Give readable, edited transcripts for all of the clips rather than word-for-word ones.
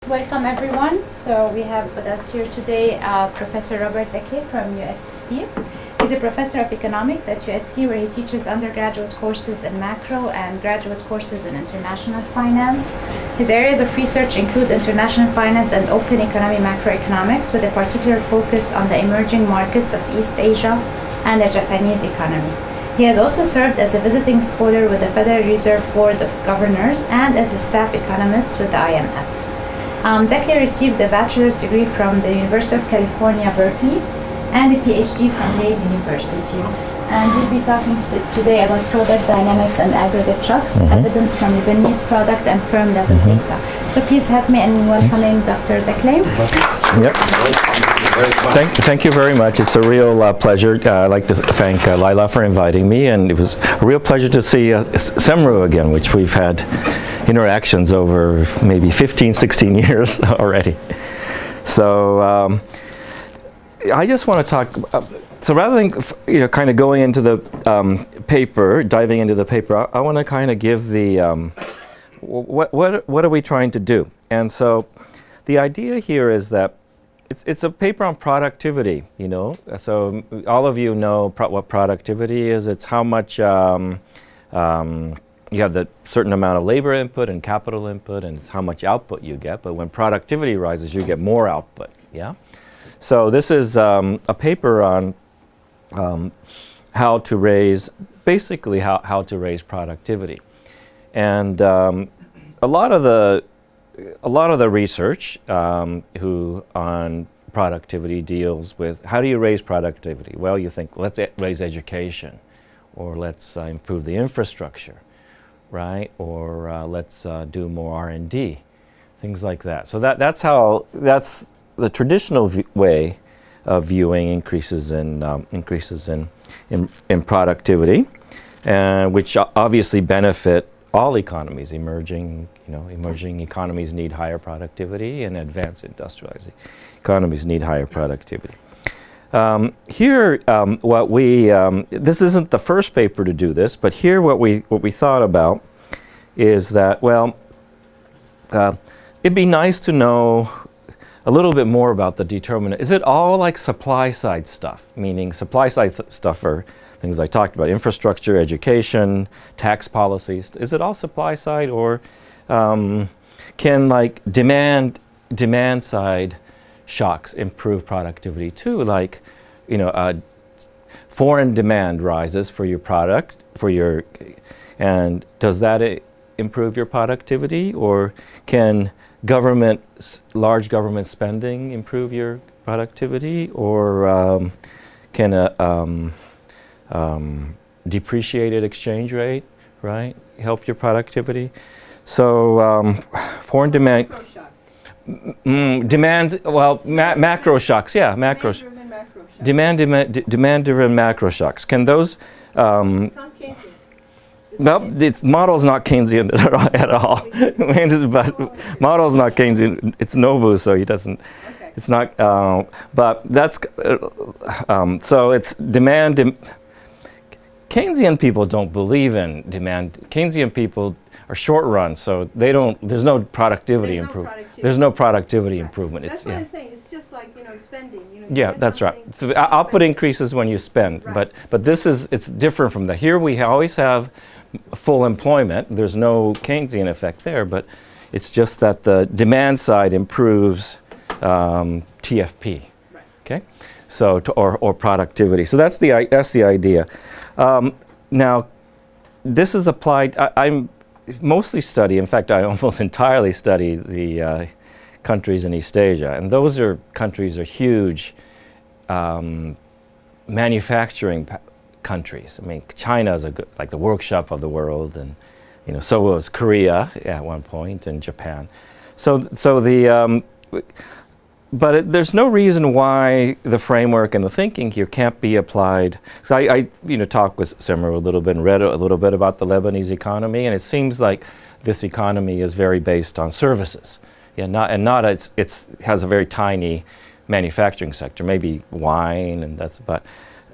Welcome everyone. So we have with us here today Professor Robert Decay from USC. He's a professor of economics at USC where he teaches undergraduate courses in macro and graduate courses in international finance. His areas of research include international finance and open economy macroeconomics with a particular focus on the emerging markets of East Asia and the Japanese economy. He has also served as a visiting scholar with the Federal Reserve Board of Governors and as a staff economist with the IMF. Decay received a bachelor's degree from the University of California, Berkeley, and a PhD from Yale University. And he'll be talking today about product dynamics and aggregate shocks, evidence from Lebanese product and firm level data. So please help me in welcoming Dr. Decay. Yep. Thank you very much. It's a real pleasure. I'd like to thank Lila for inviting me, and it was a real pleasure to see Semru again, which we've had interactions over maybe 15, 16 years already. So I just want to talk, so rather than kind of going into the paper, diving into the paper, I want to kind of give the, what are we trying to do? And so the idea here is that it's a paper on productivity, you know. So all of you know what productivity is. It's how much you have the certain amount of labor input and capital input, and it's how much output you get. But when productivity rises, you get more output. Yeah. So this is a paper on how to raise, basically how to raise productivity, and a lot of the research on productivity deals with how do you raise productivity? Well, you think let's raise education, or let's improve the infrastructure, right? Or let's do more R&D, things like that. So that's the traditional way of viewing increases in productivity, and which obviously benefit all economies. Emerging economies need higher productivity, and advanced industrialized economies need higher productivity. Here, this isn't the first paper to do this, but here what we thought about is that, well, it'd be nice to know a little bit more about the determinant. Is it all like supply side stuff? Meaning supply side stuff are things I talked about, infrastructure, education, tax policies. Is it all supply side, or can like demand side shocks improve productivity too? Like, foreign demand rises for your product, and does that improve your productivity? Or can large government spending improve your productivity? Or can a depreciated exchange rate, right, help your productivity? So foreign demand. Demand, well, macro shocks, yeah, Demand-driven macro shocks. Demand-driven macro shocks. Can those? Sounds Keynesian. Well, the model's not Keynesian at all. But model's not Keynesian. It's Nobu, so he doesn't. Okay. It's not. But that's so it's demand. Keynesian people don't believe in demand. Keynesian people are short run, so they don't. There's no productivity improvement. There's no productivity improvement. That's what I'm saying. It's just like spending. Yeah, that's right. So output increases when you spend, right. but it's different from that. Here we always have full employment. There's no Keynesian effect there, but it's just that the demand side improves TFP. Right. Okay, so or productivity. So that's the idea. Now, this is applied. I'm mostly study. In fact, I almost entirely study the countries in East Asia, and those countries are huge manufacturing countries. I mean, China is like the workshop of the world, and so was Korea at one point, and Japan. But there's no reason why the framework and the thinking here can't be applied. So I talked with Semru a little bit and read a little bit about the Lebanese economy, and it seems like this economy is very based on services. Yeah, it has a very tiny manufacturing sector, maybe wine, and that's about.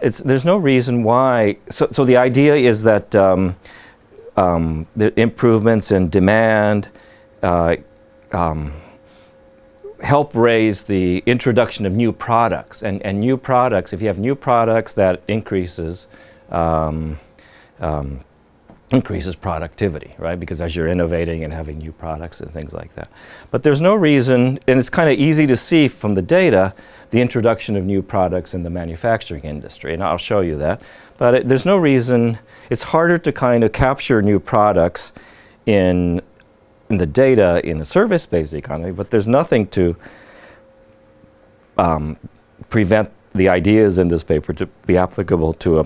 There's no reason why. So the idea is that the improvements in demand help raise the introduction of new products. And new products, if you have new products, that increases productivity, right? Because as you're innovating and having new products and things like that. But there's no reason, and it's kind of easy to see from the data, the introduction of new products in the manufacturing industry, and I'll show you that. But there's no reason, it's harder to kind of capture new products in the data in a service-based economy, but there's nothing to prevent the ideas in this paper to be applicable to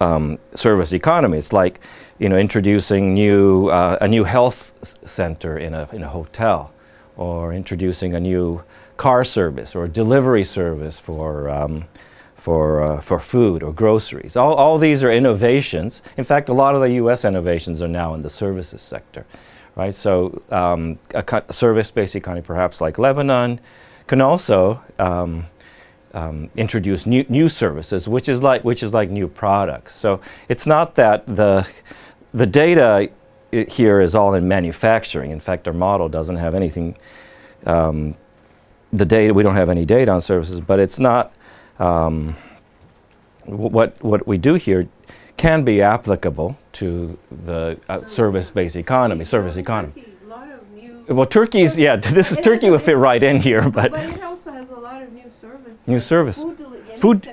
a service economy. It's like, you know, introducing a new health center in a hotel, or introducing a new car service or delivery service for food or groceries. All these are innovations. In fact, a lot of the U.S. innovations are now in the services sector, right? So a service-based economy, perhaps like Lebanon, can also introduce new services, which is like new products. So it's not that the data here is all in manufacturing. In fact, our model doesn't have anything. The data, we don't have any data on services, but it's not. What we do here can be applicable to the service-based economy, service economy. A lot of new. Well, Turkey's, yeah, this is Turkey would fit right in here, but it also has a lot of new service. New like service. Food Food-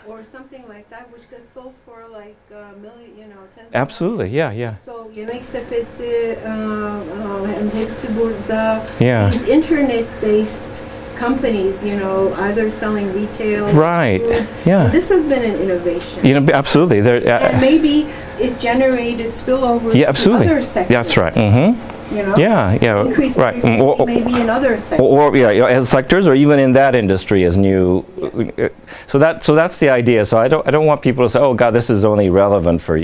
or something like that, which gets sold for like million, tens of absolutely, millions. yeah. So yemek sepeti, hem hepsi burada. Yeah. These internet-based companies, either selling retail, Right, food. yeah. And this has been an innovation. Absolutely. And maybe it generated spillover yeah, to absolutely. other sectors. That's right. Mm-hmm. Yeah. Increased right. productivity maybe in other sectors. Or as sectors, or even in that industry as new. Yeah. So that's the idea. So I don't want people to say, oh God, this is only relevant for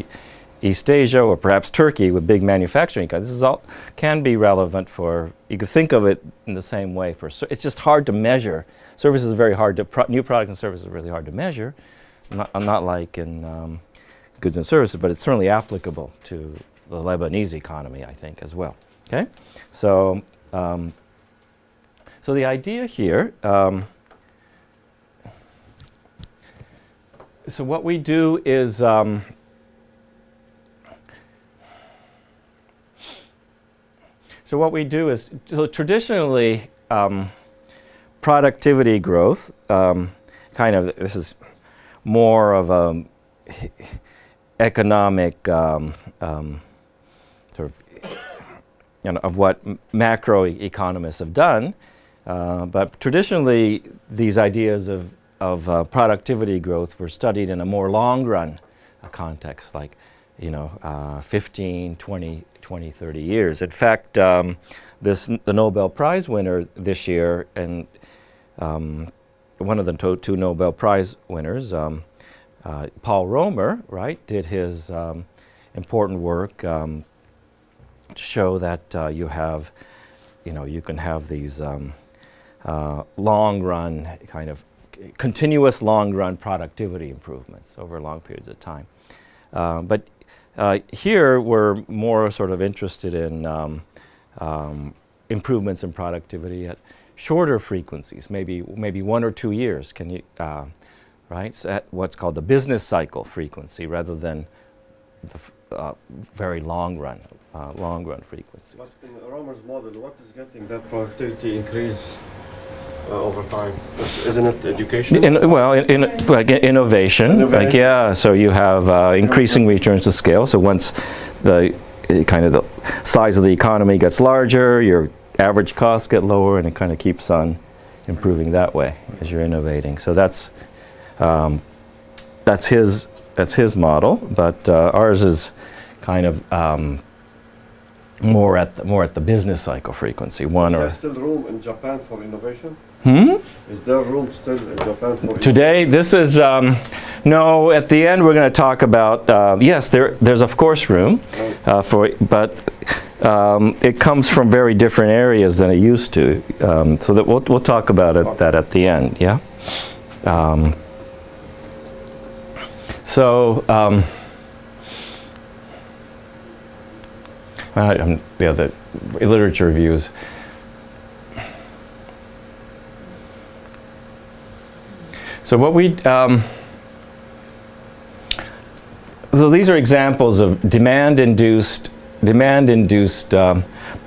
East Asia or perhaps Turkey with big manufacturing. This is all can be relevant for. You could think of it in the same way for. It's just hard to measure. Services is very hard to. New products and services are really hard to measure. Not like in goods and services, but it's certainly applicable to the Lebanese economy, I think, as well. Okay, so the idea here. So what we do is. So traditionally, productivity growth, this is more of a economic sort of what macro economists have done, but traditionally these ideas of productivity growth were studied in a more long run context, like 15, 20, 30 years. In fact, the Nobel Prize winner this year, and one of the two Nobel Prize winners, Paul Romer, right, did his important work to show that you can have these long run kind of continuous long run productivity improvements over long periods of time. But here we're more sort of interested in improvements in productivity at shorter frequencies, maybe 1 or 2 years. Can you right? So at what's called the business cycle frequency, rather than the very long run frequency. But in Romer's model, what is getting that productivity increase over time? Isn't it education? Like innovation. Like, yeah, so you have increasing returns to scale. So once the size of the economy gets larger, your average costs get lower, and it kind of keeps on improving that way as you're innovating. So that's his model, but ours is kind of more at the business cycle frequency. Is there still room in Japan for innovation? Is there room still in Japan for Today, this is, no, at the end we're going to talk about, yes, there's of course room, but it comes from very different areas than it used to. So that we'll talk about that at the end, yeah? The literature reviews. So what we, so these are examples of demand-induced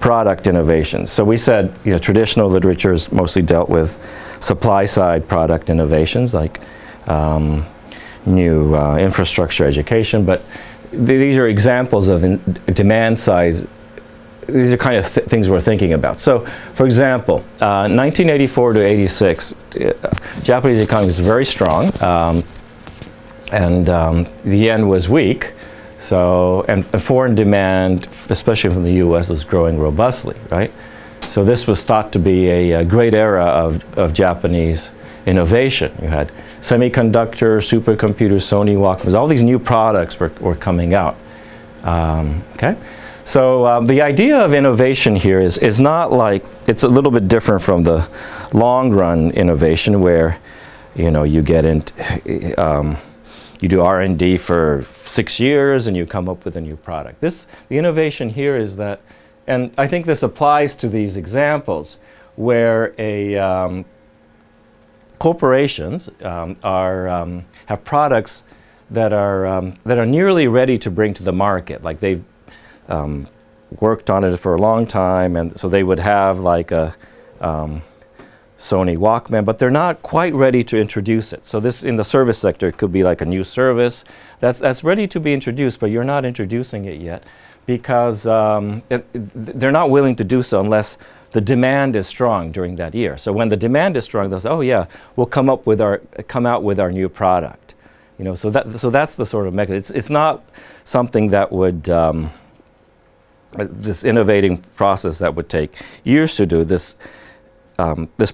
product innovations. So we said, you know, traditional literature has mostly dealt with supply-side product innovations like new infrastructure, education, but these are examples of demand-side. These are kind of things we're thinking about. So, for example, 1984 to 86, Japanese economy was very strong, and the yen was weak. So, and foreign demand, especially from the U.S., was growing robustly, right? So this was thought to be a great era of Japanese innovation. You had semiconductors, supercomputers, Sony Walkmans, all these new products were coming out. Okay? So the idea of innovation here is not like, it's a little bit different from the long run innovation where, you know, you get into, you do R&D for 6 years and you come up with a new product. The innovation here is that, and I think this applies to these examples where corporations have products that are nearly ready to bring to the market. Like they've worked on it for a long time, and so they would have like a Sony Walkman, but they're not quite ready to introduce it. So this, in the service sector, it could be like a new service that's ready to be introduced, but you're not introducing it yet because they're not willing to do so unless the demand is strong during that year. So when the demand is strong, they'll say, "Oh yeah, we'll come out with our new product." You know, so that's the sort of mechanism. It's not something that would this innovating process that would take years to do. This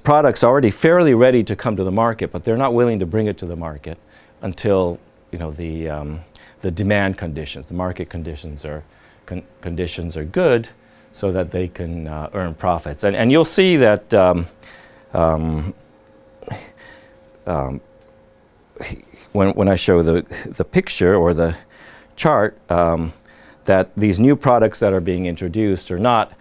product's already fairly ready to come to the market, but they're not willing to bring it to the market until, you know, the demand conditions, the market conditions are good, so that they can earn profits. And you'll see that when I show the picture or the chart, that these new products that are being introduced are not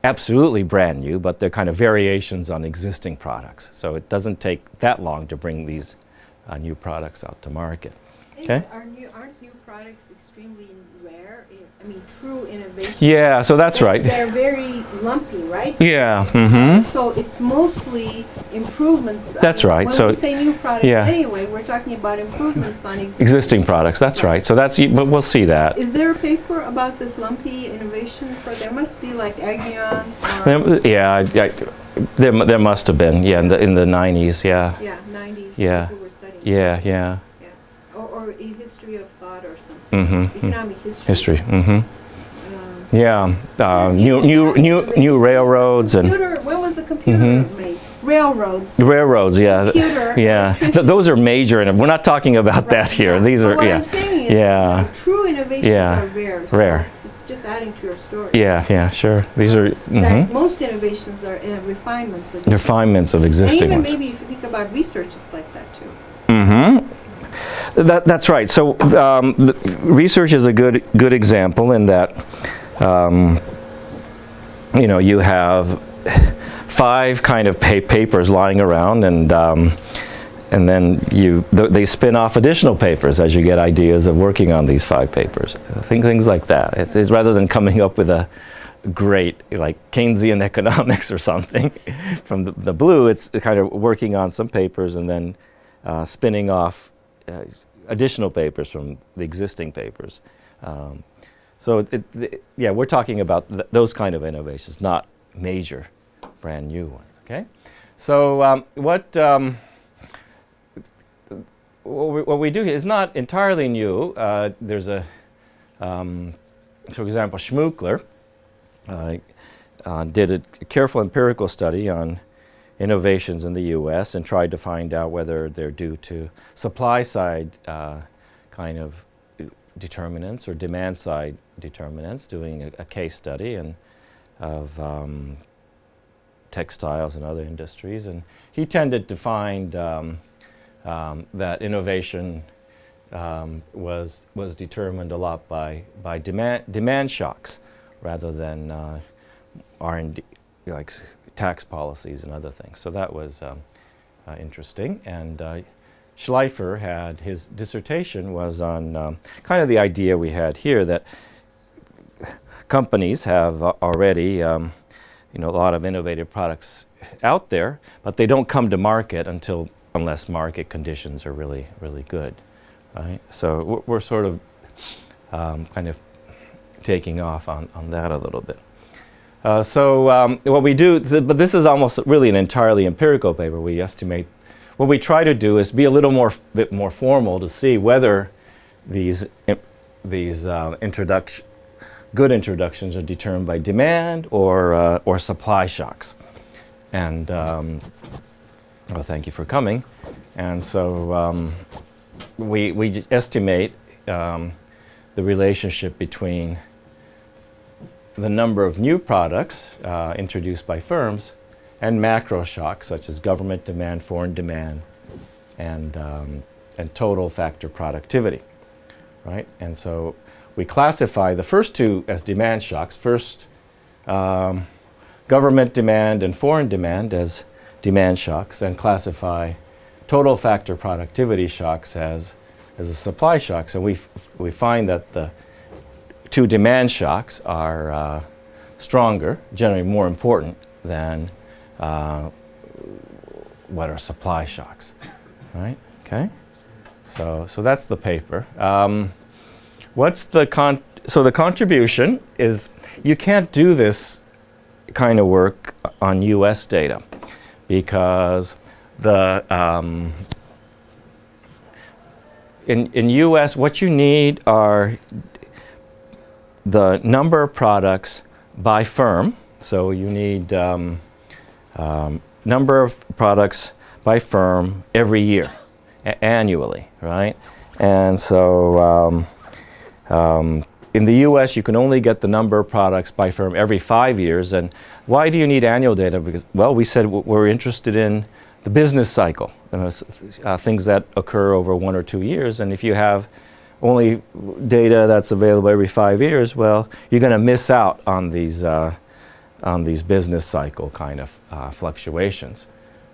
absolutely brand new, but they're kind of variations on existing products. So it doesn't take that long to bring these new products out to market. Okay? Aren't new products extremely rare? I mean, true innovation. Yeah, so that's right. They're very lumpy, right? Yeah. Mm-hmm. So it's mostly improvements. That's right. When So we say new products, yeah. Anyway, we're talking about improvements on Existing products. That's right. So but we'll see that. Is there a paper about this lumpy innovation? There must be like Aggregate. Yeah, there must have been. Yeah, in the 90s. Yeah. Yeah, 90s. Yeah. People were studying. Yeah. Or a history of thought or something. Mm-hmm. Economic history. Mm-hmm. Yeah. New railroads and. Computer. When was the computer made? Railroads. Railroads. Yeah. Computer. Yeah. Those are major, and we're not talking about that here. These are what I'm saying is, yeah. True innovations are rare. So Rare. It's just adding to your story. Yeah. Sure. These are. That most innovations are refinements of refinements of existing and even ones. maybe if you think about research, it's like that too. Mm-hmm. That's right. So research is a good example in that you know, you have 5 kind of papers lying around, and then they spin off additional papers as you get ideas of working on these 5 papers. Things like that. It's rather than coming up with a great, like Keynesian economics or something from the blue, it's kind of working on some papers and then spinning off additional papers from the existing papers. So we're talking about those kind of innovations, not major, brand new ones. Okay, so what we do here is not entirely new. There's a, for example, Schmuckler did a careful empirical study on innovations in the U.S. and tried to find out whether they're due to supply-side kind of determinants or demand-side determinants, doing a case study of textiles and other industries. And he tended to find that innovation was determined a lot by demand shocks rather than R&D, like tax policies and other things. So that was interesting, and Schleifer had his dissertation was on kind of the idea we had here that companies have already a lot of innovative products out there, but they don't come to market unless market conditions are really, really good, right? So we're sort of kind of taking off on that a little bit. What we do, but this is almost really an entirely empirical paper. We estimate, what we try to do is be a little bit more formal to see whether these good introductions are determined by demand or supply shocks. And well, thank you for coming. And so we just estimate the relationship between the number of new products introduced by firms and macro shocks such as government demand, foreign demand, and total factor productivity, right? And so we classify the first two as demand shocks. First, government demand and foreign demand as demand shocks, and classify total factor productivity shocks as a supply shocks. And we find that the two demand shocks are stronger, generally more important than what are supply shocks, right? Okay, so that's the paper. So the contribution is, you can't do this kind of work on U.S. data because in U.S. what you need are the number of products by firm. So you need number of products by firm every year, annually, right? And so in the US, you can only get the number of products by firm every 5 years. And why do you need annual data? Because, well, we said we're interested in the business cycle, things that occur over 1 or 2 years. And if you have only data that's available every 5 years, well, you're going to miss out on these business cycle kind of fluctuations,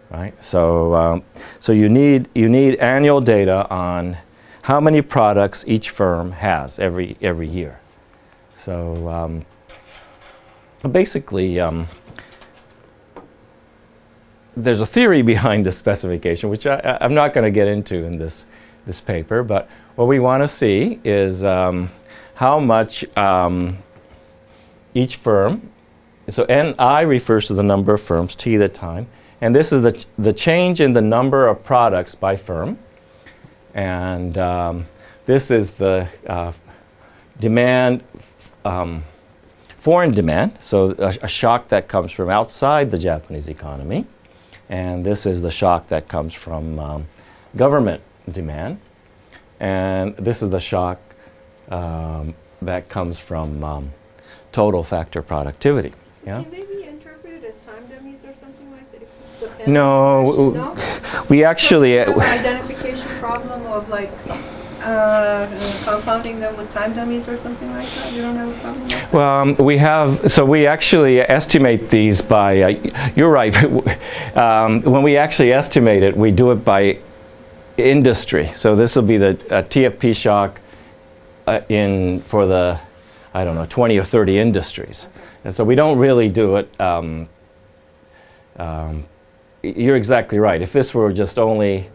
right? So you need annual data on how many products each firm has every year. So basically, there's a theory behind the specification, which I'm not going to get into in this paper, but what we want to see is how much each firm, so NI refers to the number of firms, T the time, and this is the change in the number of products by firm. And this is the demand, foreign demand, so a shock that comes from outside the Japanese economy. And this is the shock that comes from government demand. And this is the shock that comes from total factor productivity. Yeah? Can they be interpreted as time dummies or something like that? If this is the pen No, no? we actually... You have an identification problem of like confounding them with time dummies or something like that? You don't have a problem with that? Well, we actually estimate these by, you're right, when we actually estimate it, we do it by industry. So this will be the TFP shock for the, I don't know, 20 or 30 industries. And so we don't really do it, you're exactly right. If this were just only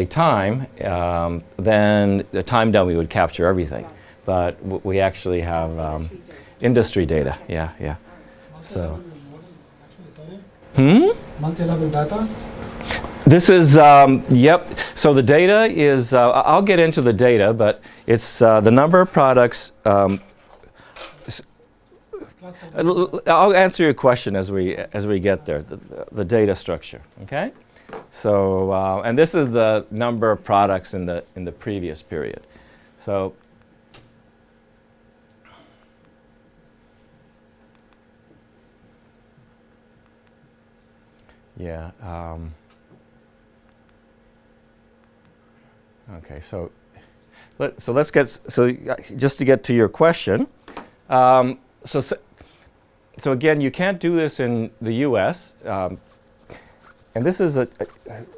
time, then the time dummy would capture everything. But we actually have industry data. Yeah. So. Multi-level data? This is, yep. So the data is, I'll get into the data, but it's the number of products. I'll answer your question as we get there, the data structure, okay? So, and this is the number of products in the previous period. So, yeah. Okay. So let's get just to get to your question. So again, you can't do this in the U.S. and this is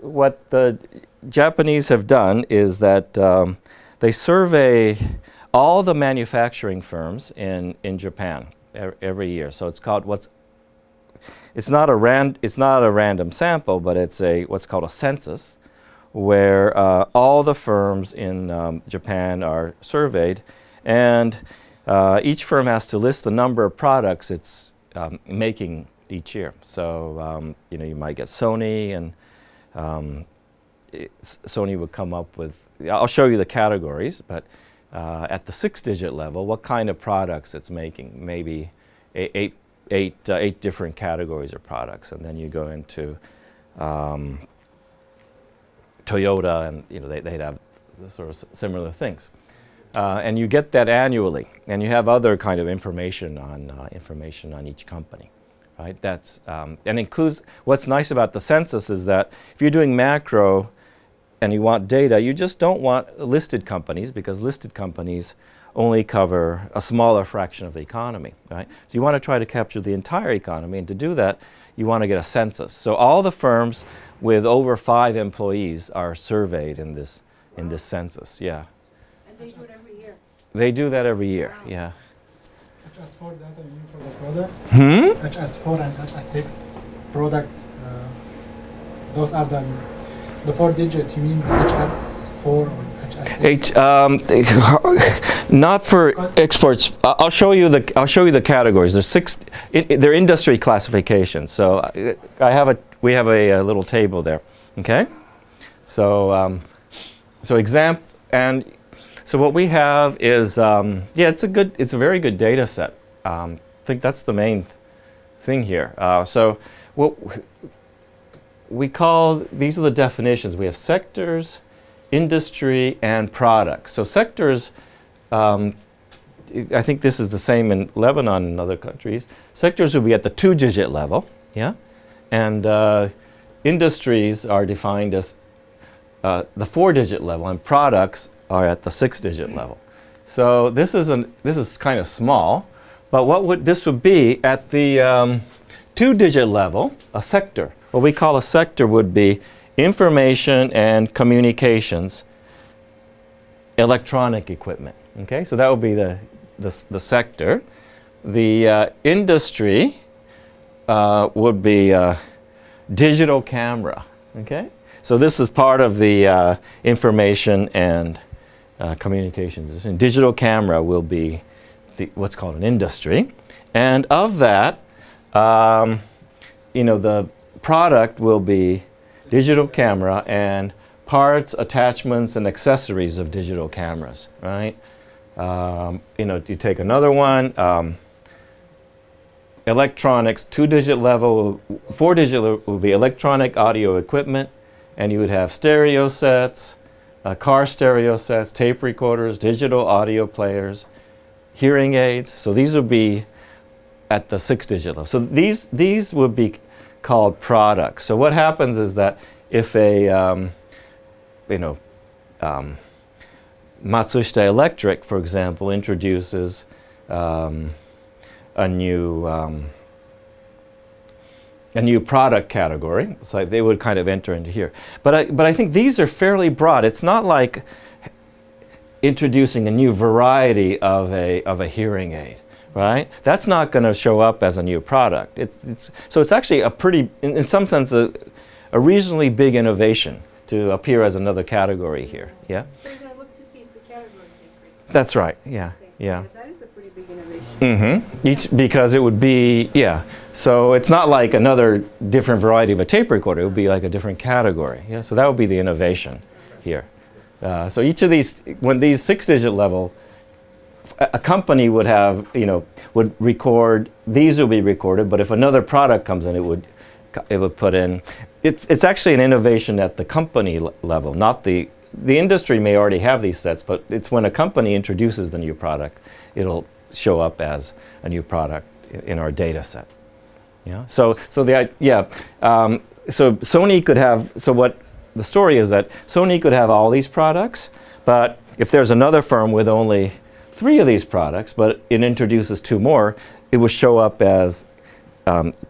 what the Japanese have done is that they survey all the manufacturing firms in Japan every year. So it's called it's not a random sample, but it's what's called a census, where all the firms in Japan are surveyed, and each firm has to list the number of products it's making each year. So you might get Sony, and Sony would come up with, I'll show you the categories, but at the 6-digit level, what kind of products it's making, maybe eight different categories of products, and then you go into Toyota, and they'd have sort of similar things, and you get that annually, and you have other kind of information on each company, right? That's and includes, what's nice about the census is that if you're doing macro and you want data, you just don't want listed companies, because listed companies only cover a smaller fraction of the economy, right? So you want to try to capture the entire economy, and to do that, you want to get a census. So all the firms with over 5 employees are surveyed in this census. Yeah. And they do it every year. They do that every year. Wow. Yeah. HS4 data you mean for the product? HS4 and HS6 products. Those are the 4-digit. You mean HS4 or HS6? Not for exports. I'll show you the categories. There's 6. They're industry classifications. So we have a little table there. Okay. So so what we have is it's a very good data set. I think that's the main thing here. So what we call, these are the definitions. We have sectors, industry, and products. So sectors, I think this is the same in Lebanon and other countries. Sectors would be at the 2-digit level, yeah, and industries are defined as the 4-digit level, and products are at the 6-digit level. So this is kind of small, but this would be at the 2-digit level, a sector. What we call a sector would be information and communications, electronic equipment. Okay, so that would be the sector. The industry would be digital camera. Okay, so this is part of the information and communications. And digital camera will be what's called an industry, and of that, the product will be digital camera and parts, attachments, and accessories of digital cameras, right? You take another one, electronics, 2-digit level, 4-digit level will be electronic audio equipment, and you would have stereo sets, car stereo sets, tape recorders, digital audio players, hearing aids. So these would be at the 6-digit level. So these would be called products. So what happens is that if a Matsushita Electric, for example, introduces a new product category, so they would kind of enter into here. But I think these are fairly broad. It's not like introducing a new variety of a hearing aid, right? That's not going to show up as a new product. So it's actually a pretty, in some sense, a reasonably big innovation to appear as another category here. Yeah. So you're going to look to see if the categories increase. That's right. Yeah. Yeah. That is a pretty big innovation. Mm-hmm. Because it would be, yeah. So it's not like another different variety of a tape recorder. It would be like a different category. Yeah. So that would be the innovation here. So each of these, when these 6-digit level, a company would have, would record, these will be recorded, but if another product comes in, it would put in, it's actually an innovation at the company level, not the industry may already have these sets, but it's when a company introduces the new product, it'll show up as a new product in our data set. Yeah. So Sony could have, so what the story is that Sony could have all these products, but if there's another firm with only 3 of these products, but it introduces 2 more, it will show up as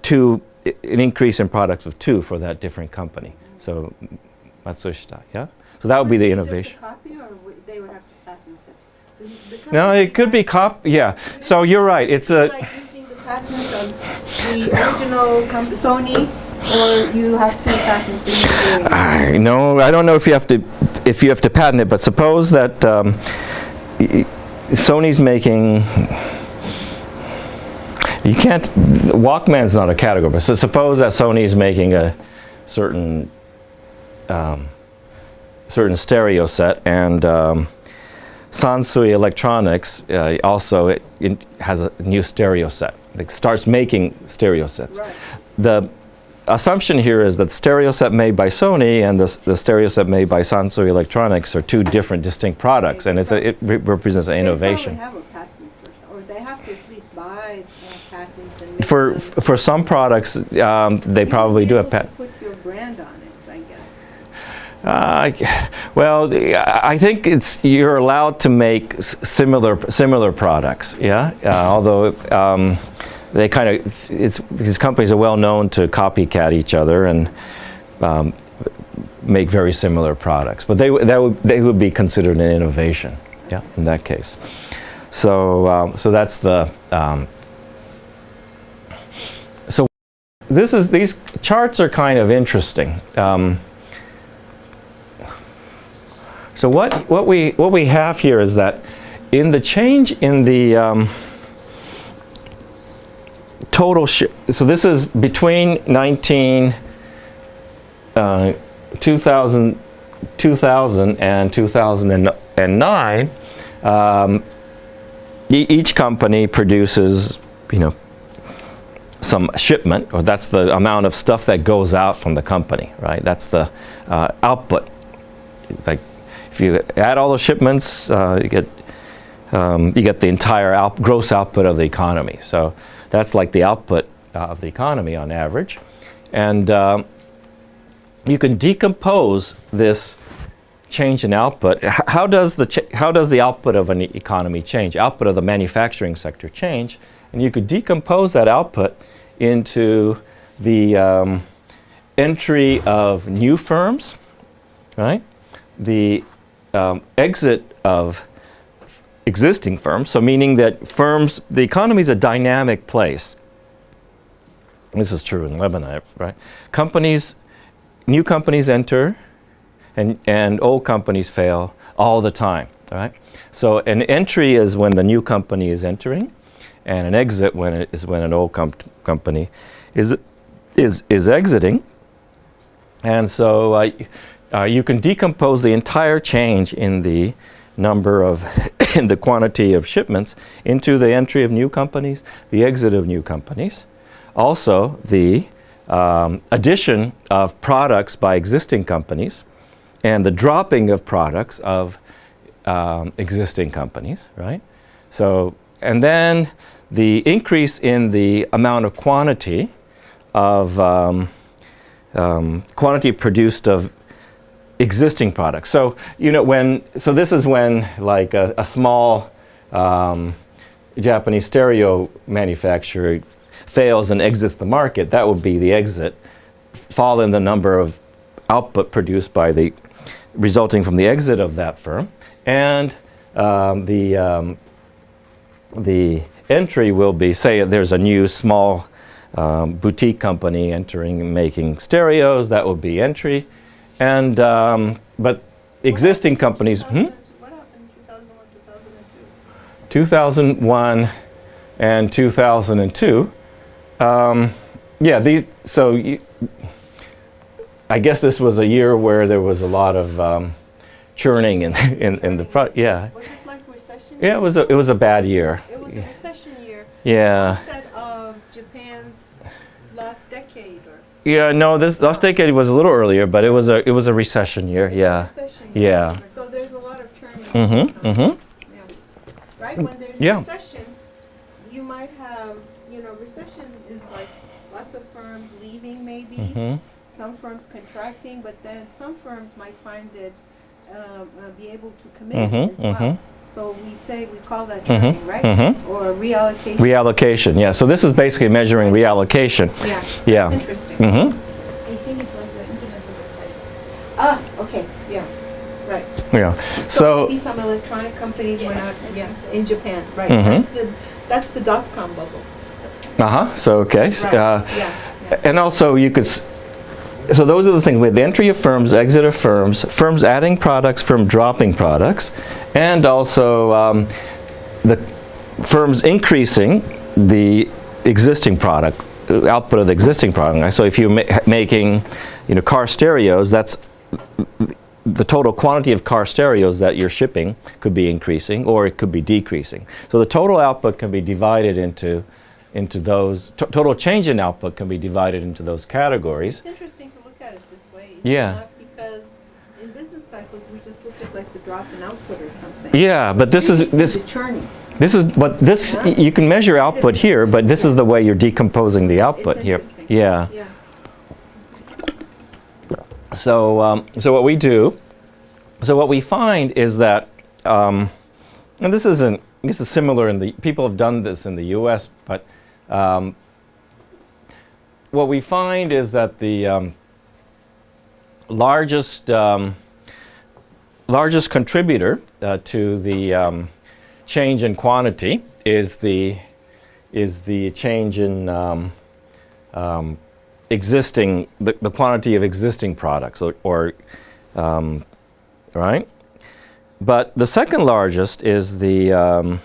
2 an increase in products of 2 for that different company. So Matsushita, yeah? So that would be the innovation. Just a copy, or they would have to patent it? No, it could be yeah. So you're right, it's a... Like using the patent of the original Sony, or you have to patent the new? No, I don't know if you have to patent it, but suppose that Sony's making... You can't... Walkman's not a category, but so suppose that Sony's making a certain stereo set, and Sansui Electronics also it has a new stereo set. It starts making stereo sets. Right. The assumption here is that the stereo set made by Sony and the stereo set made by Sansui Electronics are 2 different distinct products, and it represents an innovation. They probably have a patent, or they have to at least buy a patent. And For some products, they probably do have patent. Put your brand on it, I guess. Well, I think you're allowed to make similar products. Yeah, although they kind of these companies are well known to copycat each other and make very similar products. But they would be considered an innovation. Yeah, in that case. So that's the. So these charts are kind of interesting. So what we have here is that in the change in the total so this is between 2000 and 2009. Each company produces, some shipment, or that's the amount of stuff that goes out from the company, right? That's the output. Like, if you add all the shipments, you get the entire gross output of the economy. So that's like the output of the economy on average, and you can decompose this change in output. How does the output of an economy change? Output of the manufacturing sector change, and you could decompose that output into the entry of new firms, right? The exit of existing firms, so meaning that the economy is a dynamic place. This is true in Lebanon, right? New companies enter, and old companies fail all the time, right? So an entry is when the new company is entering, and an exit is when an old company is exiting. And so you can decompose the entire change in the in the quantity of shipments into the entry of new companies, the exit of new companies, also the addition of products by existing companies, and the dropping of products of existing companies, right? So, and then the increase in the amount of quantity produced of existing products. So, so this is when like a small Japanese stereo manufacturer fails and exits the market, that would be the exit, fall in the number of output produced by resulting from the exit of that firm, and the entry will be, say there's a new small boutique company entering and making stereos, that would be entry, and but existing companies. What happened in 2001, 2001 and 2002. Yeah, I guess this was a year where there was a lot of churning in the product. Yeah. Was it like recession? Yeah, it was a bad year. It was a recession year. Yeah. Instead of Japan's last decade, or Yeah, no, this last decade was a little earlier, but it was a recession year. Yeah. recession year. Yeah. So there's a lot of churning. Mm-hmm. Mm-hmm. Yeah. Right? When there's Yeah. recession, you might have, recession is like lots of firms leaving maybe, Mm-hmm. some firms contracting, but then some firms might find it, be able to commit Mm-hmm, as well. mm-hmm. So we call that churning, right? Or reallocation. Reallocation, yeah. So this is basically measuring reallocation. Yeah. Yeah. That's interesting. I think it was the Internet of Ah, okay. Yeah. Right. Yeah. So So maybe some electronic companies were Yes, not. I Yeah. think so. In Japan, right? That's the dot-com bubble. so okay. Right. Yeah. And also you could. So those are the things with the entry of firms, exit of firms, firms adding products, firm dropping products, and also the firms increasing the existing product, output of the existing product. So if you're making, car stereos, that's the total quantity of car stereos that you're shipping could be increasing or it could be decreasing. So the total output can be divided into those, total change in output can be divided into those categories. It's interesting to look at it this way. Yeah. Not because in business cycles we just look at like the drop in output or something. Yeah, but this Really is see this the churning. this is but this Yeah. you can measure output here, but this is the way you're decomposing the output It's here. interesting. Yeah. Yeah. So what we find is that, and this is similar in the people have done this in the U.S., but what we find is that the largest contributor to the change in quantity is the change in existing the quantity of existing products or right. But the second largest is the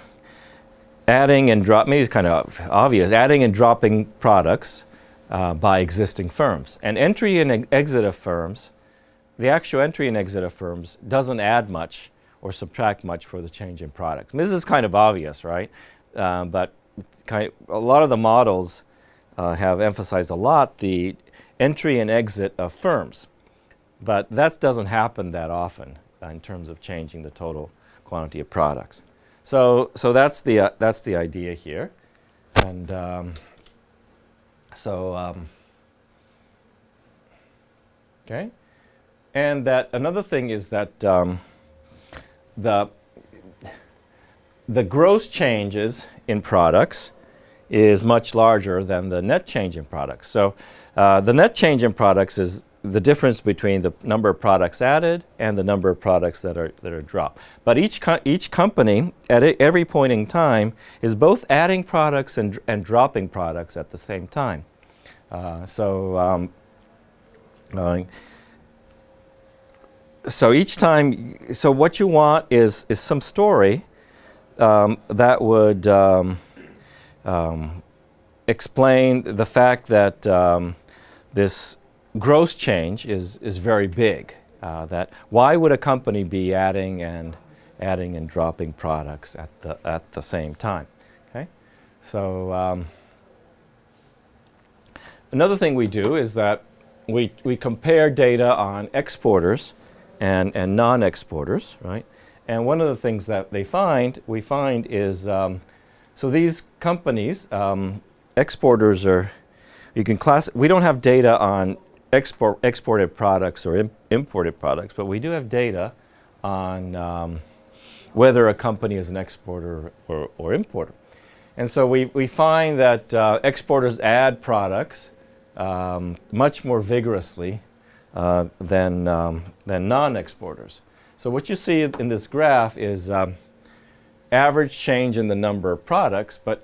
adding and drop. Maybe it's kind of obvious. Adding and dropping products by existing firms. And entry and exit of firms, the actual entry and exit of firms doesn't add much or subtract much for the change in product. And this is kind of obvious, right? But a lot of the models have emphasized a lot the entry and exit of firms. But that doesn't happen that often in terms of changing the total quantity of products. So that's the idea here, and okay, and that another thing is that the gross changes in products is much larger than the net change in products. So the net change in products is the difference between the number of products added and the number of products that are dropped. But each company at every point in time is both adding products and dropping products at the same time. So each time, so what you want is some story that would explain the fact that this gross change is very big. That why would a company be adding and dropping products at the same time? Okay, so another thing we do is that we compare data on exporters and non-exporters, right? And one of the things that we find is so these companies, exporters are, you can we don't have data on exported products or imported products, but we do have data on whether a company is an exporter or importer. And so we find that exporters add products much more vigorously than non-exporters. So what you see in this graph is average change in the number of products, but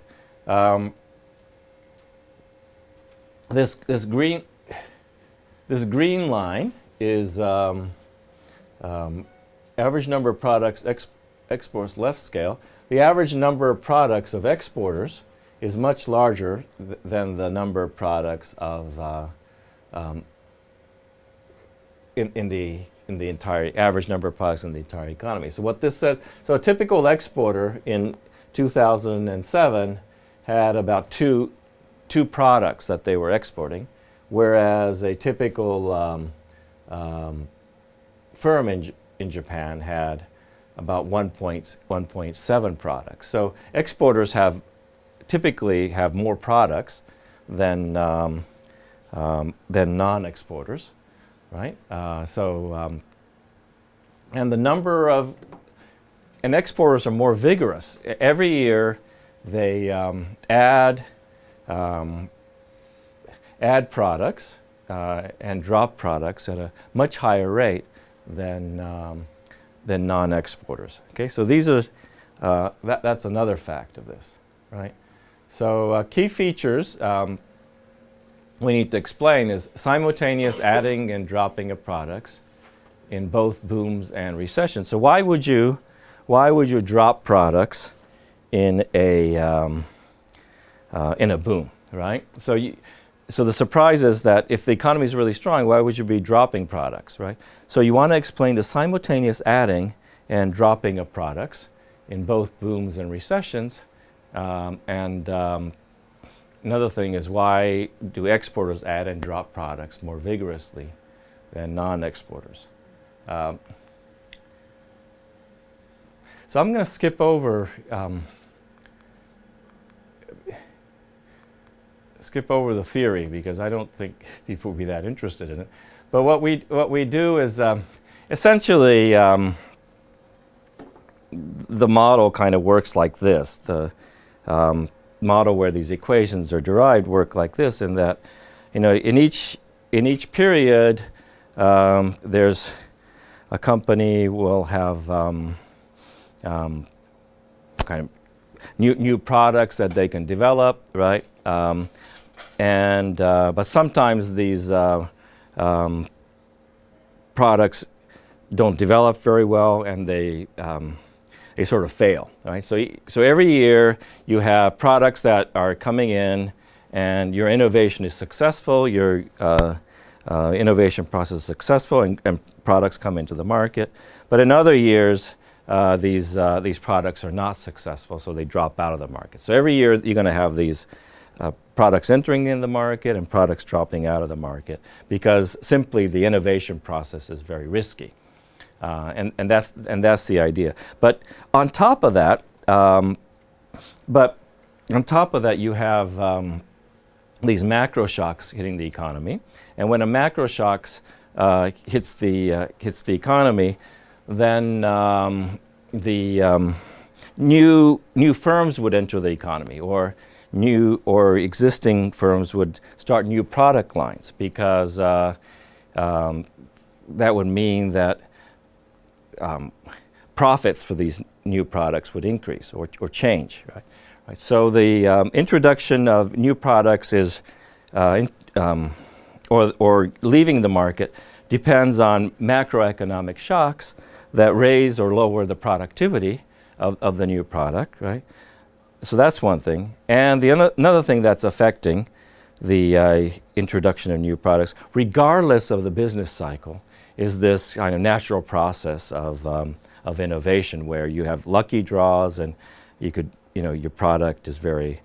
this green line is average number of products exports left scale. The average number of products of exporters is much larger than the number of products of in the entire average number of products in the entire economy. So what this says, so a typical exporter in 2007 had about two products that they were exporting, whereas a typical firm in Japan had about 1.7 products. So exporters typically have more products than non-exporters, right? And the number of and exporters are more vigorous. Every year they add products and drop products at a much higher rate than non-exporters. Okay, so these are that's another fact of this, right? So key features we need to explain is simultaneous adding and dropping of products in both booms and recessions. So why would you drop products in a boom, right? So the surprise is that if the economy is really strong, why would you be dropping products, right? So you want to explain the simultaneous adding and dropping of products in both booms and recessions. Another thing is, why do exporters add and drop products more vigorously than non-exporters? So I'm going to skip over the theory because I don't think people will be that interested in it. But what we do is essentially the model kind of works like this. The model where these equations are derived work like this, in that, in each period there's a company will have kind of new products that they can develop, right? But sometimes these products don't develop very well, and they sort of fail, right? So every year you have products that are coming in, and your innovation is successful, your innovation process is successful, and products come into the market. But in other years, these products are not successful, so they drop out of the market. So every year you're going to have these products entering in the market and products dropping out of the market, because simply the innovation process is very risky. And that's the idea. But on top of that, you have these macro shocks hitting the economy. And when a macro shocks hits the economy, then new firms would enter the economy, or existing firms would start new product lines, because that would mean that profits for these new products would increase or change, right? So the introduction of new products is, or leaving the market, depends on macroeconomic shocks that raise or lower the productivity of the new product, right? So that's one thing. And another thing that's affecting the introduction of new products, regardless of the business cycle, is this kind of natural process of innovation, where you have lucky draws, and your product is very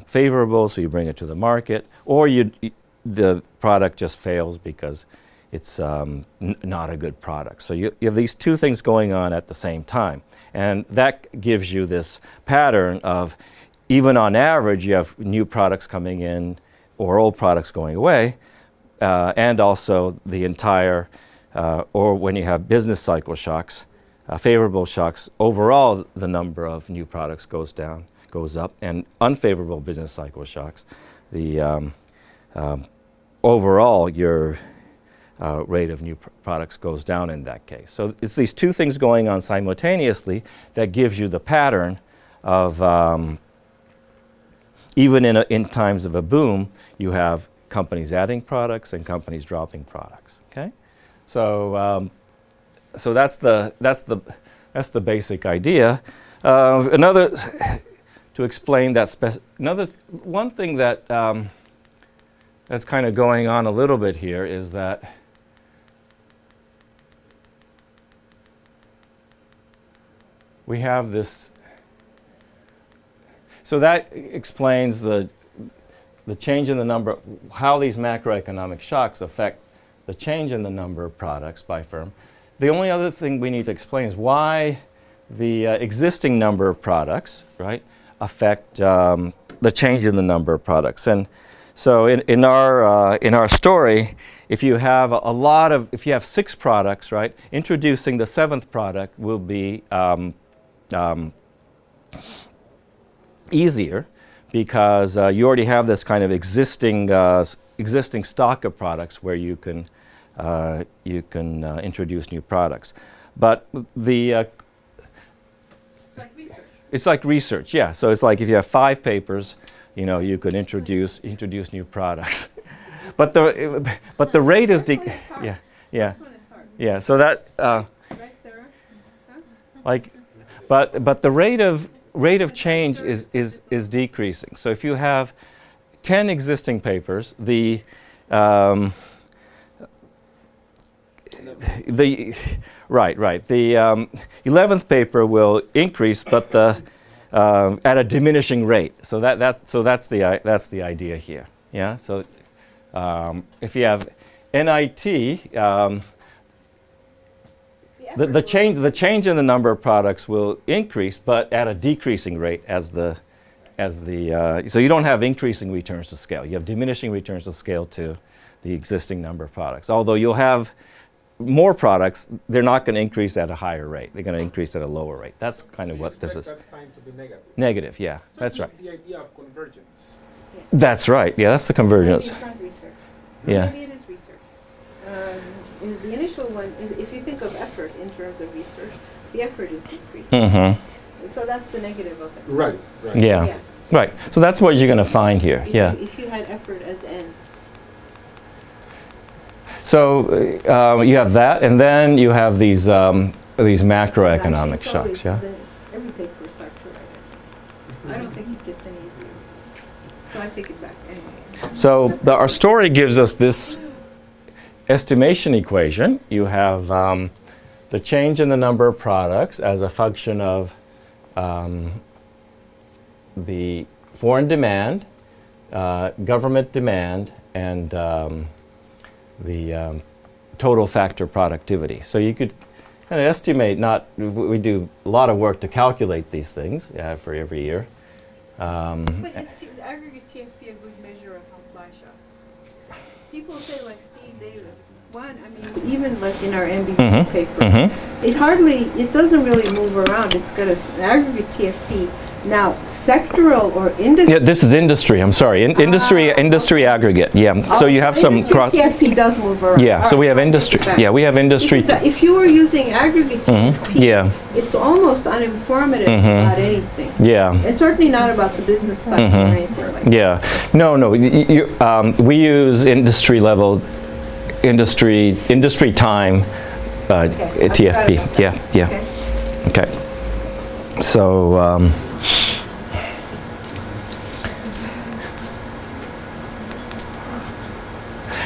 favorable, so you bring it to the market, or the product just fails because it's not a good product. So you have these two things going on at the same time, and that gives you this pattern of, even on average, you have new products coming in or old products going away, and also the entire, or when you have business cycle shocks, favorable shocks, overall the number of new products goes up, and unfavorable business cycle shocks, the overall your rate of new products goes down in that case. So it's these two things going on simultaneously that gives you the pattern of, even in times of a boom, you have companies adding products and companies dropping products. Okay, so that's the basic idea. To explain that, one thing that that's kind of going on a little bit here is that we have this. So that explains the change in the number, how these macroeconomic shocks affect the change in the number of products by firm. The only other thing we need to explain is why the existing number of products, right, affect the change in the number of products. And so in our story, if you have a lot of, if you have 6 products, right, introducing the 7th product will be easier because you already have this kind of existing stock of products where you can introduce new products. But the It's like research. it's like research, yeah. So it's like if you have 5 papers, you know, you could introduce new products. but the rate is This one is hard. yeah. This one is hard. Yeah, so that Right, Sarah? Huh? like, but the rate of change is decreasing. So if you have 10 existing papers, the right. The 11th paper will increase, but at a diminishing rate. So that's the idea here. Yeah. So if you have NIT, the change in the number of products will increase, but at a decreasing rate as the so you don't have increasing returns to scale. You have diminishing returns to scale to the existing number of products. Although you'll have more products, they're not going to increase at a higher rate. They're going to increase at a lower rate. That's kind of what this is. That sign to be negative. Negative, yeah, So that's right. The idea of convergence. That's right. Yeah, that's the convergence. Maybe it's not research. Yeah. Maybe it is research. In the initial one, if you think of effort in terms of research, the effort is decreasing. Mm-hmm. And so that's the negative of it. Right. Yeah. Yeah. Right. So that's what you're going to find here. Yeah. If you had effort as n. So you have that, and then you have these macroeconomic It's always shocks. Yeah. Every paper is hard to write. I don't think it gets any easier. So I take it back anyway. So our story gives us this estimation equation. You have the change in the number of products as a function of the foreign demand, government demand, and the total factor productivity. So you could kind of estimate, we do a lot of work to calculate these things for every year. But is aggregate TFP a good measure of supply shocks? People say like Steve Davis. One, I mean, even like in our MBA paper, it doesn't really move around. It's got an aggregate TFP. Now, sectoral or industry. Yeah, this is industry. I'm sorry, industry aggregate. Yeah. So you have some cross. TFP does move around. Yeah. So we have industry. Yeah, we have industry. Because, if you were using aggregate TFP, Yeah. it's almost uninformative about anything. Yeah. And certainly not about the business side or anything like that. Yeah. No. We use industry level, industry time Okay, TFP. I forgot about that. Yeah. Okay. Okay. So.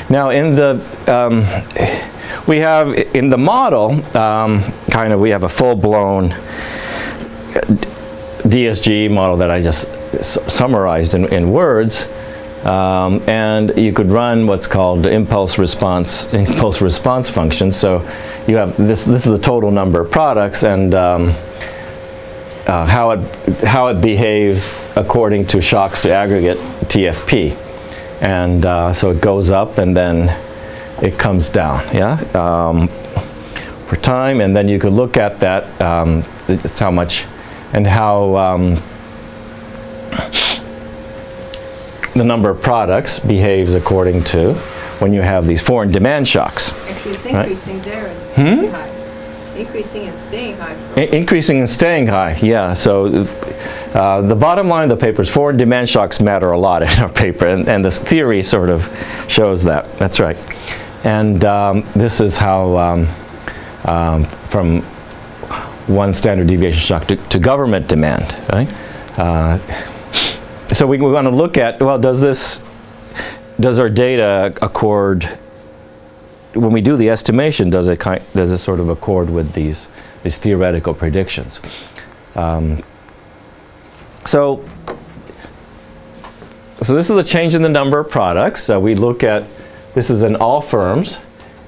Now in the we have in the model we have a full-blown DSG model that I just summarized in words, and you could run what's called the impulse response function. So you have this is the total number of products and how it behaves according to shocks to aggregate TFP. And so it goes up and then it comes down, for time. And then you could look at that, it's how much and how the number of products behaves according to when you have these foreign demand shocks. Actually, it's Right. increasing there and staying high. Increasing and staying high. Increasing and staying high, yeah. So the bottom line of the paper is foreign demand shocks matter a lot in our paper, and this theory sort of shows that. That's right. And this is how from one standard deviation shock to government demand, right? So we want to look at, well, does our data accord? When we do the estimation, does it sort of accord with these theoretical predictions? So this is the change in the number of products. We look at, this is in all firms,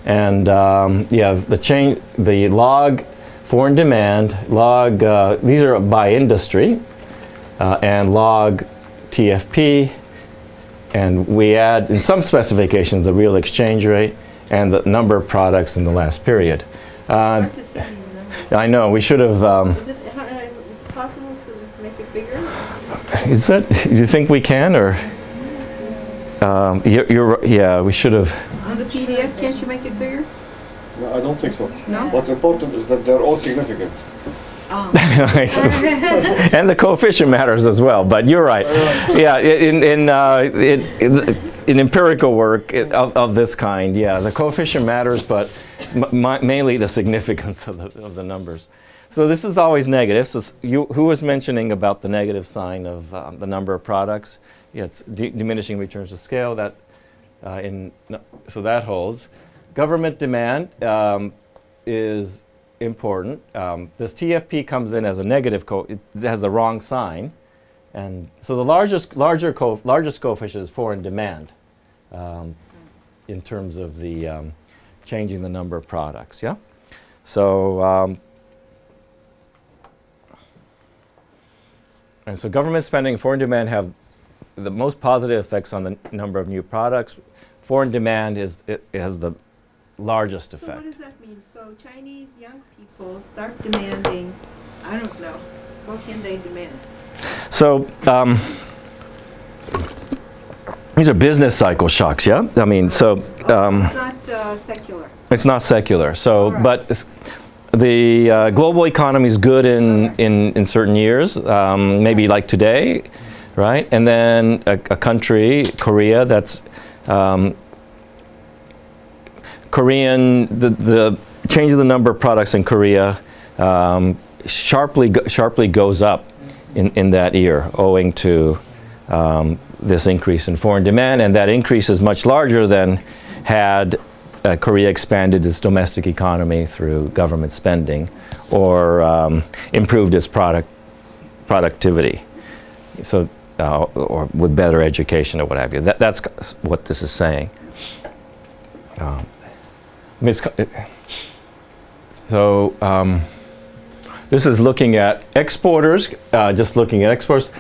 and you have the log foreign demand, log, these are by industry, and log TFP, and we add in some specifications the real exchange rate. and the number of products in the last period. Hard to see these numbers. I know, we should have, Is it possible to make it bigger? is that, do you think we can, or? Yeah, we should have. On the PDF, can't you make it bigger? No, I don't think so. No? What's important is that they're all significant. Oh. And the coefficient matters as well, but you're right. Yeah, in empirical work of this kind, yeah, the coefficient matters, but it's mainly the significance of the numbers. So this is always negative. So who was mentioning about the negative sign of the number of products? Yeah, it's diminishing returns to scale. So that holds. Government demand is important. This TFP comes in as a negative, it has the wrong sign, and so the largest coefficient is foreign demand in terms of the changing the number of products. Yeah, so and so government spending and foreign demand have the most positive effects on the number of new products. Foreign demand it has the largest So effect. what does that mean? So Chinese young people start demanding, I don't know, what can they demand? So these are business cycle shocks, yeah? I mean, so It's not secular. it's not secular. So, All right. but the global economy is good in certain years, maybe like today, right? And then a country, Korea, that's the change of the number of products in Korea sharply goes up in that year, owing to this increase in foreign demand, and that increase is much larger than had Korea expanded its domestic economy through government spending or improved its productivity. So, or with better education or what have you. That's what this is saying. This is looking at exporters, just looking at exports.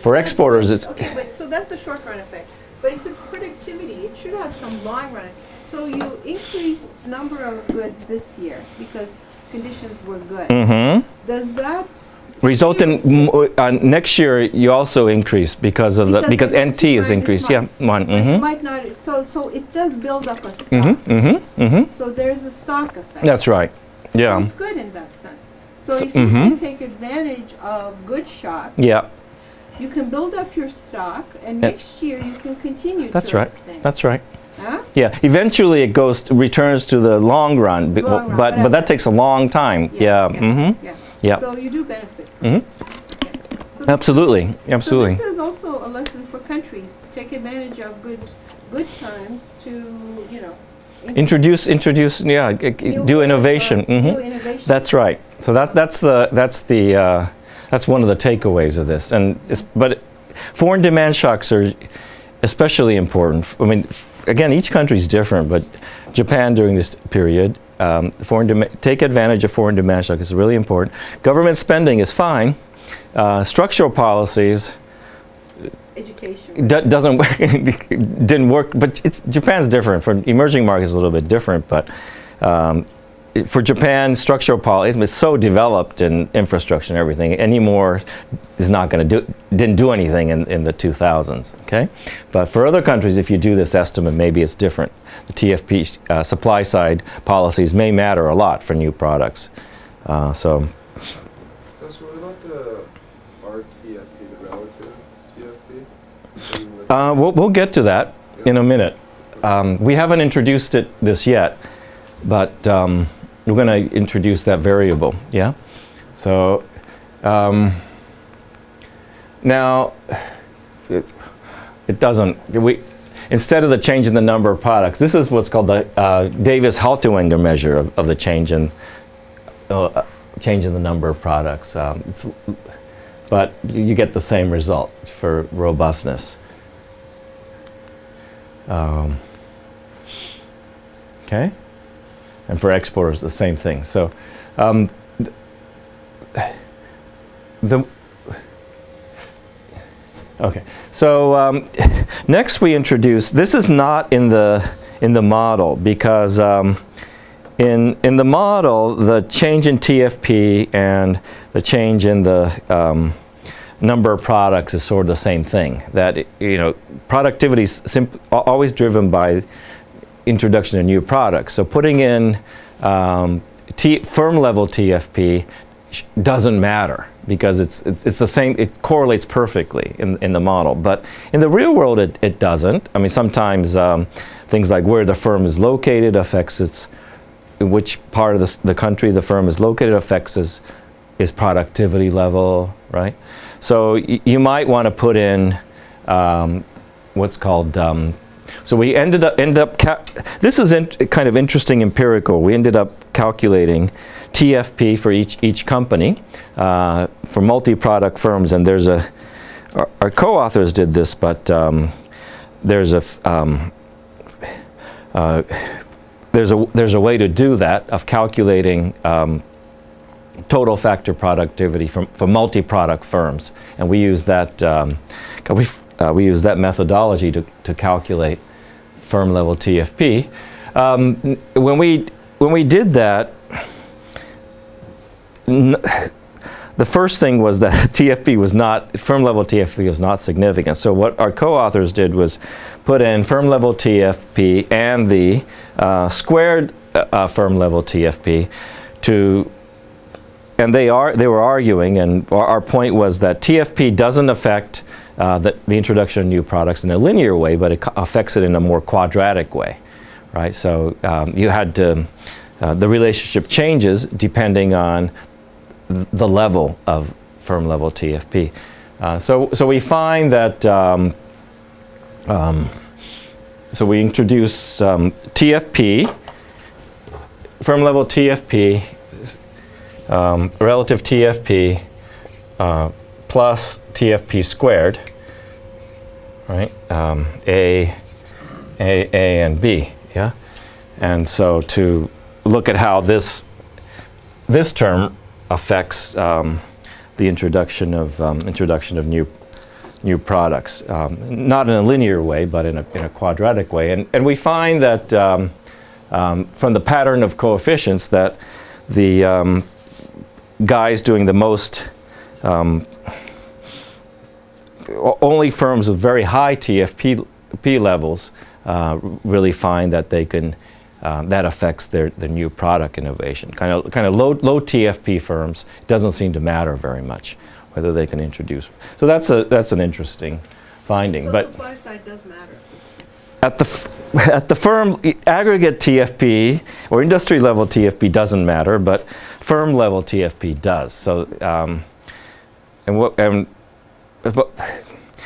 For exporters, it's... Okay, but so that's the short run effect. But if it's productivity, it should have some long run. So you increase number of goods this year because conditions were good. Does that result in next year you also increase because NT is increased. Yeah, one. It might not. So it does build up a stock. So there's a stock effect. That's right. Yeah. So it's good in that sense. So if you can take advantage of good shock, Yeah. you can build up your stock, and next year you can continue. That's to right. expand. That's right. Huh? Yeah. Eventually it returns to the long run, but that takes a long time. Yeah. Yeah. So you do benefit from it. Okay. So Absolutely. Absolutely. So this is also a lesson for countries. Take advantage of good times to, Introduce. Yeah. Do innovation. New innovation. That's right. So that's one of the takeaways of this. But foreign demand shocks are especially important. I mean, again, each country is different, but Japan during this period, take advantage of foreign demand shock is really important. Government spending is fine. Structural policies Education. doesn't work, didn't work, but Japan's different. For emerging markets, a little bit different, but for Japan, structural policy is so developed in infrastructure and everything. Anymore is not going to didn't do anything in the 2000s. Okay, but for other countries, if you do this estimate, maybe it's different. The TFP supply side policies may matter a lot for new products. Professor, what about the RTFP, the relative TFP? We'll get to that in a minute. We haven't introduced this yet, but we're going to introduce that variable. Yeah. So now it doesn't. Instead of the change in the number of products, this is what's called the Davis-Halterwenger measure of the change in the number of products. But you get the same result for robustness. Okay, and for exporters, the same thing. So Okay. So next we introduce. This is not in the model because in the model the change in TFP and the change in the number of products is sort of the same thing. That productivity is always driven by introduction of new products. So putting in firm level TFP doesn't matter because it's the same. It correlates perfectly in the model, but in the real world it doesn't. I mean, sometimes things like where the firm is located affects which part of the country the firm is located affects its productivity level, right? So you might want to put in what's called. So we ended up. This is kind of interesting empirical. We ended up calculating TFP for each company for multi-product firms, and there's our co-authors did this, but there's a way to do that of calculating total factor productivity for multi-product firms, and we use that we use that methodology to calculate firm level TFP. When we did that, the first thing was that firm level TFP was not significant. So what our co-authors did was put in firm level TFP and the squared firm level TFP and they were arguing, and our point was that TFP doesn't affect the introduction of new products in a linear way, but it affects it in a more quadratic way, right? So you had to, the relationship changes depending on the level of firm level TFP. So we find that, so we introduce TFP, firm level TFP, relative TFP plus TFP squared, right? A, and B, yeah? And so to look at how this term affects the introduction of new products, not in a linear way, but in a quadratic way. And we find that from the pattern of coefficients that the guys doing the most, only firms with very high TFP levels really find that they can, that affects their new product innovation. Kind of low TFP firms, it doesn't seem to matter very much whether they can introduce. So that's an interesting finding. So but supply side does matter. At the firm, aggregate TFP or industry level TFP doesn't matter, but firm level TFP does. So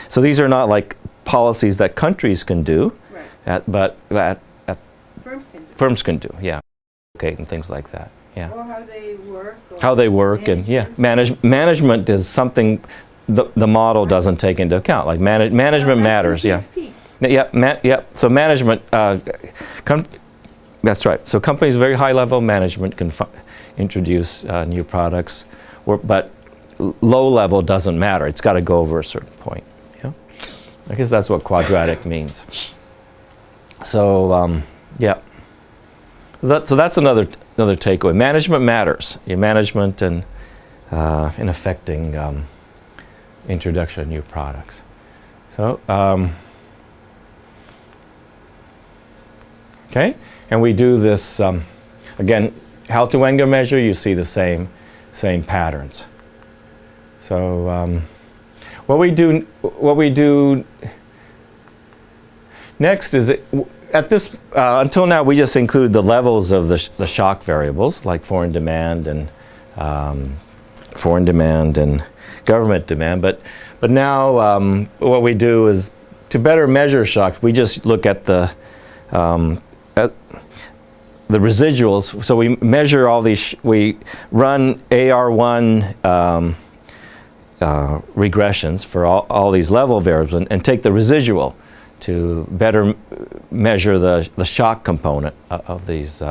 so these are not like policies that countries can do, Right. but Firms can do. Yeah, okay, and things like that. Yeah, Or how they work. Or how they work, and yeah, management. management is something the model doesn't take into account. Like management matters. Yeah. TFP. Yeah. So management, that's right. So companies, very high level management can introduce new products, but low level doesn't matter. It's got to go over a certain point. Yeah, I guess that's what quadratic means. So yeah, so that's another takeaway. Management matters. Your management and in affecting introduction of new products. So. Okay, and we do this again. How to Wenger measure? You see the same patterns. So what we do next is at this until now we just include the levels of the shock variables like foreign demand and government demand. But now what we do is to better measure shocks. We just look at the residuals. So we measure all these, we run AR1 regressions for all these level variables and take the residual to better measure the shock component of these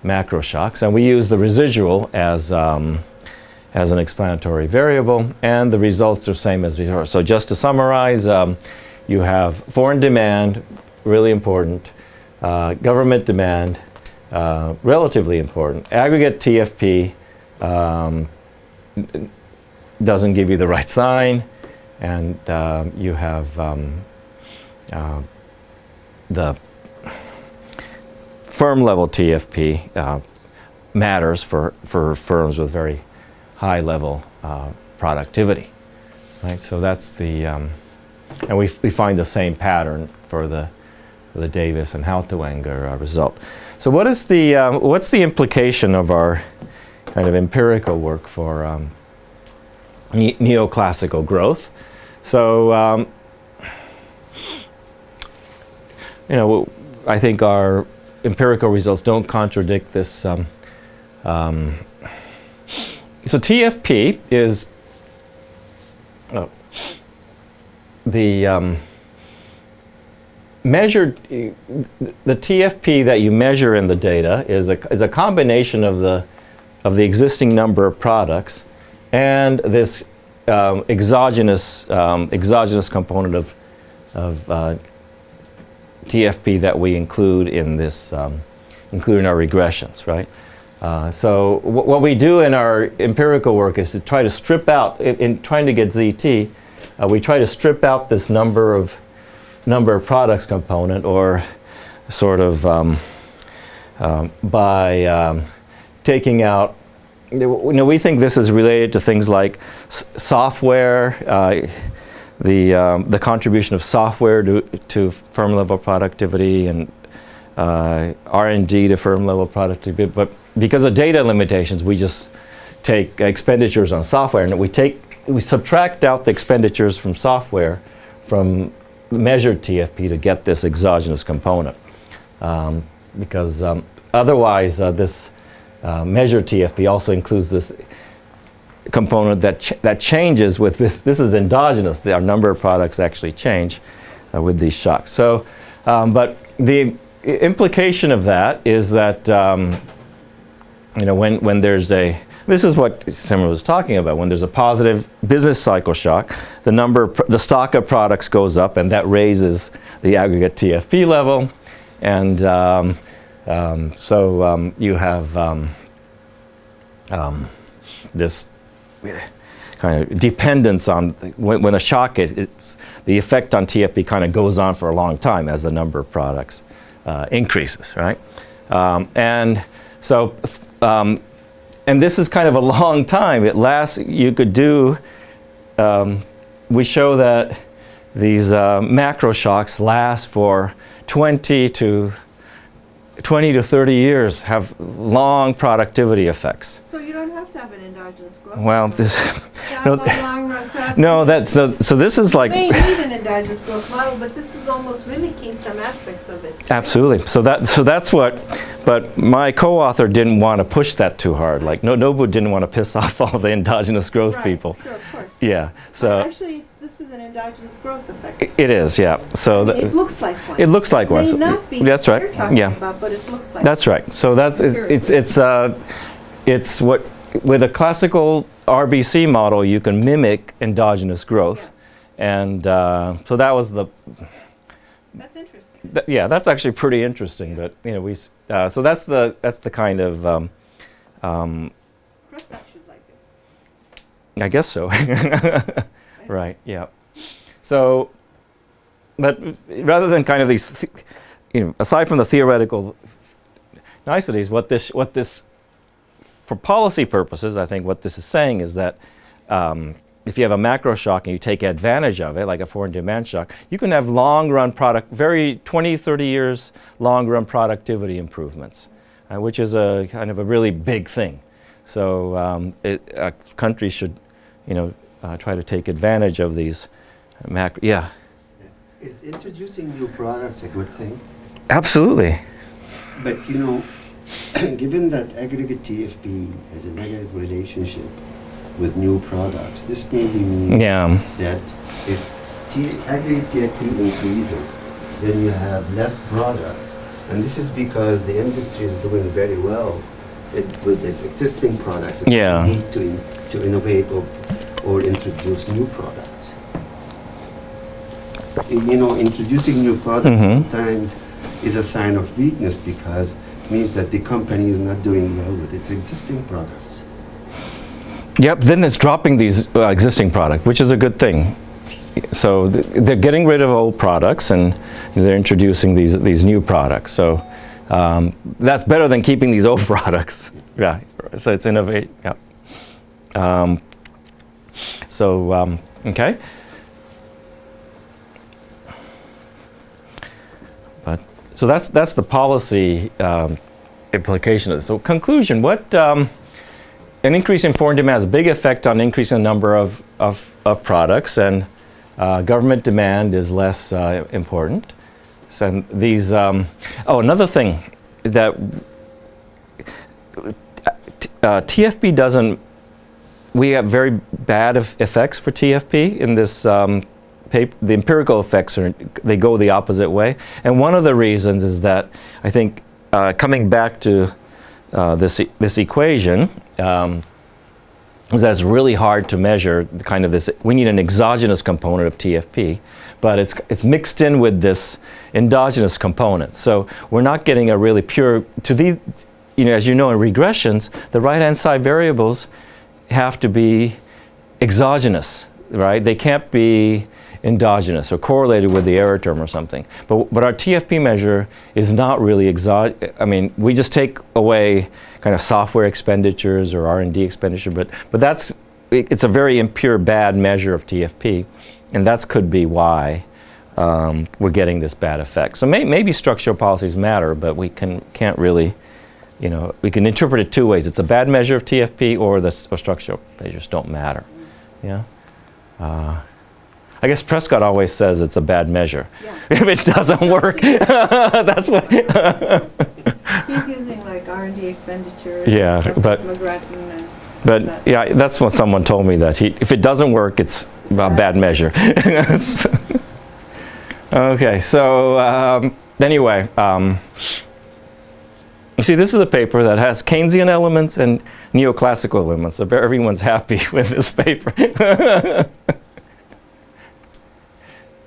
macro shocks. And we use the residual as as an explanatory variable, and the results are same as before. So just to summarize, you have foreign demand, really important, government demand, relatively important. Aggregate TFP doesn't give you the right sign, and you have the firm level TFP matters for firms with very high level productivity, right? So that's the, and we find the same pattern for the Davis and Haltewenger result. So what is the, what's the implication of our kind of empirical work for neoclassical growth? So, you know, I think our empirical results don't contradict this. So TFP is the measured, the TFP that you measure in the data is a combination of the existing number of products and this exogenous component of TFP that we include in this, include in our regressions, right? So what we do in our empirical work is to try to strip out, in trying to get ZT, we try to strip out this number of products component, or sort of by taking out, you know, we think this is related to things like software, the contribution of software to firm level productivity, and R&D to firm level productivity. But because of data limitations, we just take expenditures on software, and we subtract out the expenditures from software from measured TFP to get this exogenous component. Because otherwise, this measured TFP also includes this component that changes with this. This is endogenous. Our number of products actually change with these shocks. So, but the implication of that is that you know, when there's a, this is what Simmer was talking about. When there's a positive business cycle shock, the stock of products goes up, and that raises the aggregate TFP level, and so you have this kind of dependence on when a shock it's the effect on TFP kind of goes on for a long time as the number of products increases, right? And so and this is kind of a long time. It lasts. You could do. We show that these macro shocks last for 20 to 30 years, have long productivity effects. So you don't have to have an endogenous growth. Well, this no, that's so this is like. You may need an endogenous growth model, but this is almost mimicking some aspects of it. Absolutely. So that's what. But my co-author didn't want to push that too hard. Like Nobu didn't want to piss off all the endogenous growth people. Sure, of course. Yeah. So but actually, this is an endogenous growth effect. It is, yeah. So it looks like one. It looks like one. It may not be. That's right. You're talking Yeah. about, but it looks like. That's right. So it's what with a classical RBC model you can mimic endogenous growth, and so that was the. That's interesting. Yeah, that's actually pretty interesting. But you know, we so that's the kind of. Prescott should like it. I guess so. Right. Yeah. So, but rather than kind of these, you know, aside from the theoretical niceties, what this, for policy purposes, I think what this is saying is that if you have a macro shock and you take advantage of it, like a foreign demand shock, you can have long-run 20, 30 years long-run productivity improvements, which is a kind of a really big thing. So countries should, you know, try to take advantage of these macro. Yeah. Is introducing new products a good thing? Absolutely. But you know, given that aggregate TFP has a negative relationship with new products, this maybe means that if aggregate TFP increases, then you have less products. And this is because the industry is doing very well with its existing products. Yeah. It need to innovate or introduce new products. You know, introducing new products sometimes is a sign of weakness because it means that the company is not doing well with its existing products. Yep, then it's dropping these existing products, which is a good thing. So they're getting rid of old products and they're introducing these new products. So that's better than keeping these old products. Yeah, so it's innovate. Yeah. Okay. So that's the policy implication of this. So conclusion, what an increase in foreign demand has a big effect on increasing the number of products, and government demand is less important. So these, another thing that TFP doesn't, we have very bad effects for TFP in this paper. The empirical effects they go the opposite way, and one of the reasons is that I think coming back to this equation is that it's really hard to measure the kind of this. We need an exogenous component of TFP, but it's mixed in with this endogenous component. So we're not getting a really pure. To these, as you know, in regressions, the right-hand side variables have to be exogenous, right? They can't be endogenous or correlated with the error term or something. But our TFP measure is not really I mean, we just take away kind of software expenditures or R&D expenditure, but it's a very impure, bad measure of TFP, and that could be why we're getting this bad effect. So maybe structural policies matter, but we can't really, we can interpret it two ways. It's a bad measure of TFP, or structural measures don't matter. Yeah. I guess Prescott always says it's a bad measure. Yeah. If it doesn't work, that's what. He's using like R&D expenditures. Yeah, but yeah, that's what someone told me, that if it doesn't work, it's a bad measure. Okay, so anyway, you see, this is a paper that has Keynesian elements and neoclassical elements. So everyone's happy with this paper.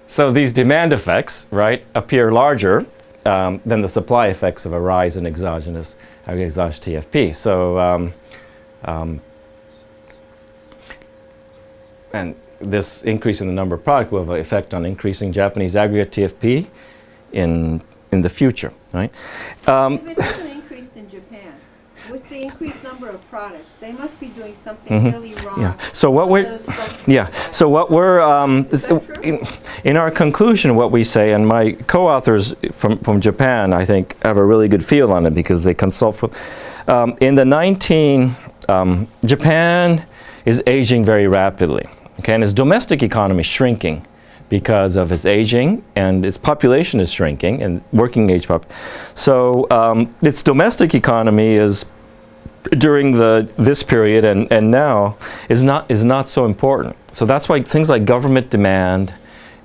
So these demand effects, right, appear larger than the supply effects of a rise in exogenous TFP. So, and this increase in the number of products will have an effect on increasing Japanese aggregate TFP in the future, right? If it hasn't increased in Japan, with the increased number of products, they must be doing something really wrong. Yeah. So what we're in our conclusion, what we say, and my co-authors from Japan, I think, have a really good feel on it because they consult from. In the Japan is aging very rapidly, okay, and its domestic economy is shrinking because of its aging, and its population is shrinking, and working age So its domestic economy is, during this period and now, is not so important. So that's why things like government demand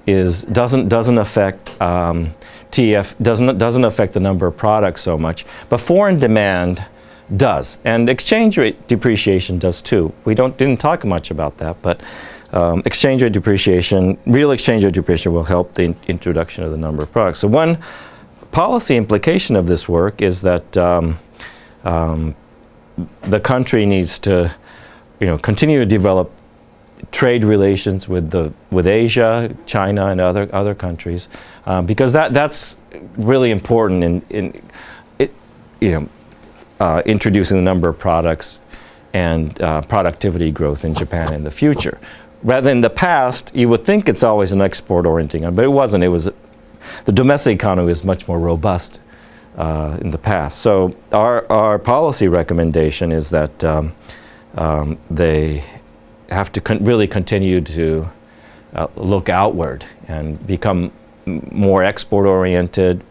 doesn't affect doesn't affect the number of products so much, but foreign demand does, and exchange rate depreciation does too. We didn't talk much about that, but exchange rate depreciation, real exchange rate depreciation, will help the introduction of the number of products. So one policy implication of this work is that the country needs to, continue to develop trade relations with Asia, China, and other countries, because that's really important in introducing the number of products and productivity growth in Japan in the future. Rather than the past, you would think it's always an export-orienting, but it wasn't. It was the domestic economy was much more robust in the past. So our policy recommendation is that they have to really continue to look outward and become more export-oriented.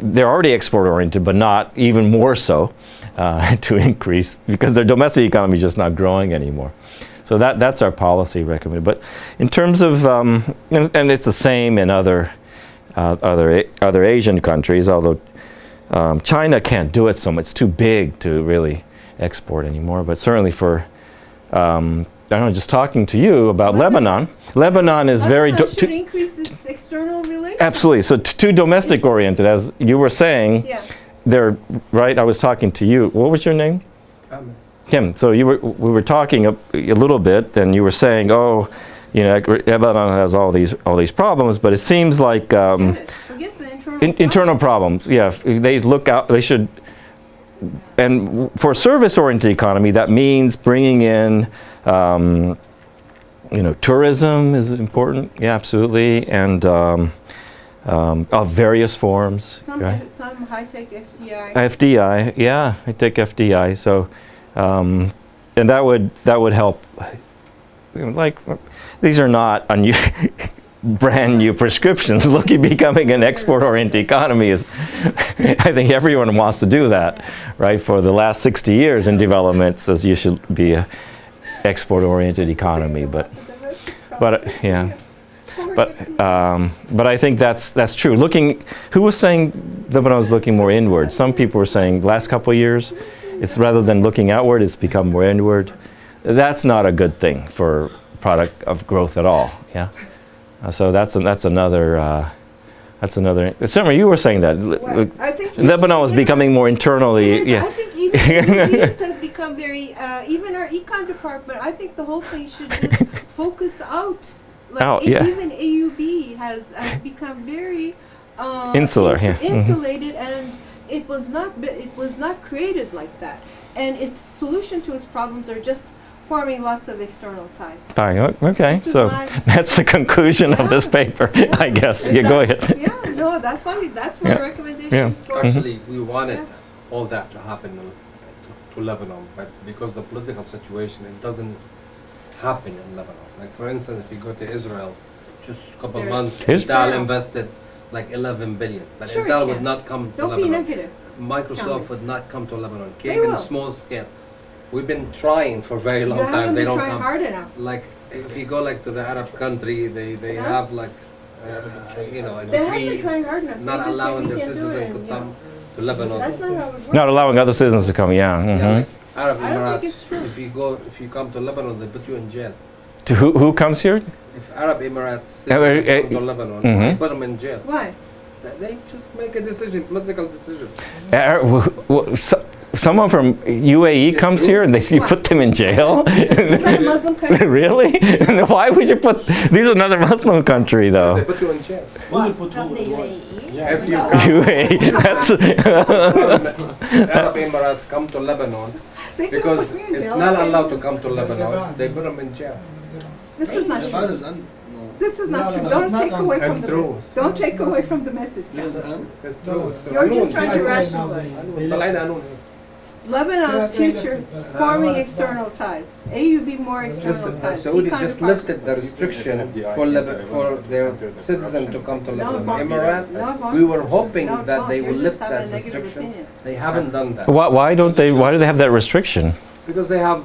They're already export-oriented, but not even more so to increase, because their domestic economy is just not growing anymore. So that's our policy recommendation. But in terms of, and it's the same in other Asian countries, although China can't do it so much. It's too big to really export anymore. But certainly for, I don't know, just talking to you about Lebanon. Lebanon is very... Lebanon should increase its external relations. Absolutely. So too domestic oriented, as you were saying. Yeah. They're, right, I was talking to you. What was your name? Kim. So we were talking a little bit, and you were saying, oh, you know, Lebanon has all these problems, but it seems like Forget the internal problems. Yeah, they look out. They should. And for a service-oriented economy, that means bringing in, you know, tourism is important. Yeah, absolutely, and of various forms. Some right? some high-tech FDI. FDI, yeah, high-tech FDI. So, and that would help. Like, these are not brand new prescriptions. Becoming an export-oriented economy is, I think everyone wants to do that, right? For the last 60 years in development, says you should be an export-oriented economy, but yeah. But I think that's true. Who was saying Lebanon was looking more inward? Some people were saying last couple of years, it's rather than looking outward, it's become more inward. That's not a good thing for product of growth at all. Yeah. So that's another. Certainly, you were saying that Well, I think Lebanon was becoming more internally. I think even this has become very. Even our econ department, I think the whole thing should just focus out. Like even AUB has become very insular, insulated, and it was not created like that. And its solution to its problems are just forming lots of external ties. Okay, so that's the conclusion of this paper, I guess. Yeah, go ahead. Yeah, no, that's my recommendation. Yeah. Actually, we wanted all that to happen to Lebanon, but because the political situation, it doesn't happen in Lebanon. Like for instance, if you go to Israel, just a couple of months, Intel invested like 11 billion, but Sure Intel would not come to Don't Lebanon. be negative. Microsoft would not come to Lebanon. They Came in will. small scale. We've been trying for a very long You time. haven't They been don't trying come. hard enough. Like if you go like to the Arab country, they Yeah. have like you know a They have been decree trying hard enough. They not just say allowing we their can't do it, citizens to and, come to Lebanon. That's not how it works. Not allowing other citizens to come. Yeah. Yeah, Mhm. like Arab I don't Emirates. think it's true. If you come to Lebanon, they put you in jail. To who comes here? If Arab Emirates come to Lebanon, mhm. they put them in jail. Why? They just make a decision, political decision. Someone from UAE comes here and you put them in jail? Is that a Muslim country? Really? Why would you put? These are another Muslim country, They though. put you in jail. From the UAE. If you UAE. That's. Arab Emirates come to Lebanon They could because put me in it's jail. not Okay. allowed to come to Lebanon. They put them in jail. This is not Japan true. is under. This is No, not no, true. no, Don't it's not take away from That's the true. message. Don't take away from the message. It's true. It's You're just قانون. trying to Yes, right now, rationalize. طلعنا قانون. Lebanon's Yes, future yes, forming yes. external ties. AUB more external ties. Saudi Econ just department. lifted the restriction for their citizens to come to No, Lebanon. it won't. Emirates, No, it won't. we were hoping No, it that won't. they You will just lift have a that negative restriction. opinion. They haven't done that. Why do they have that restriction? Because they have,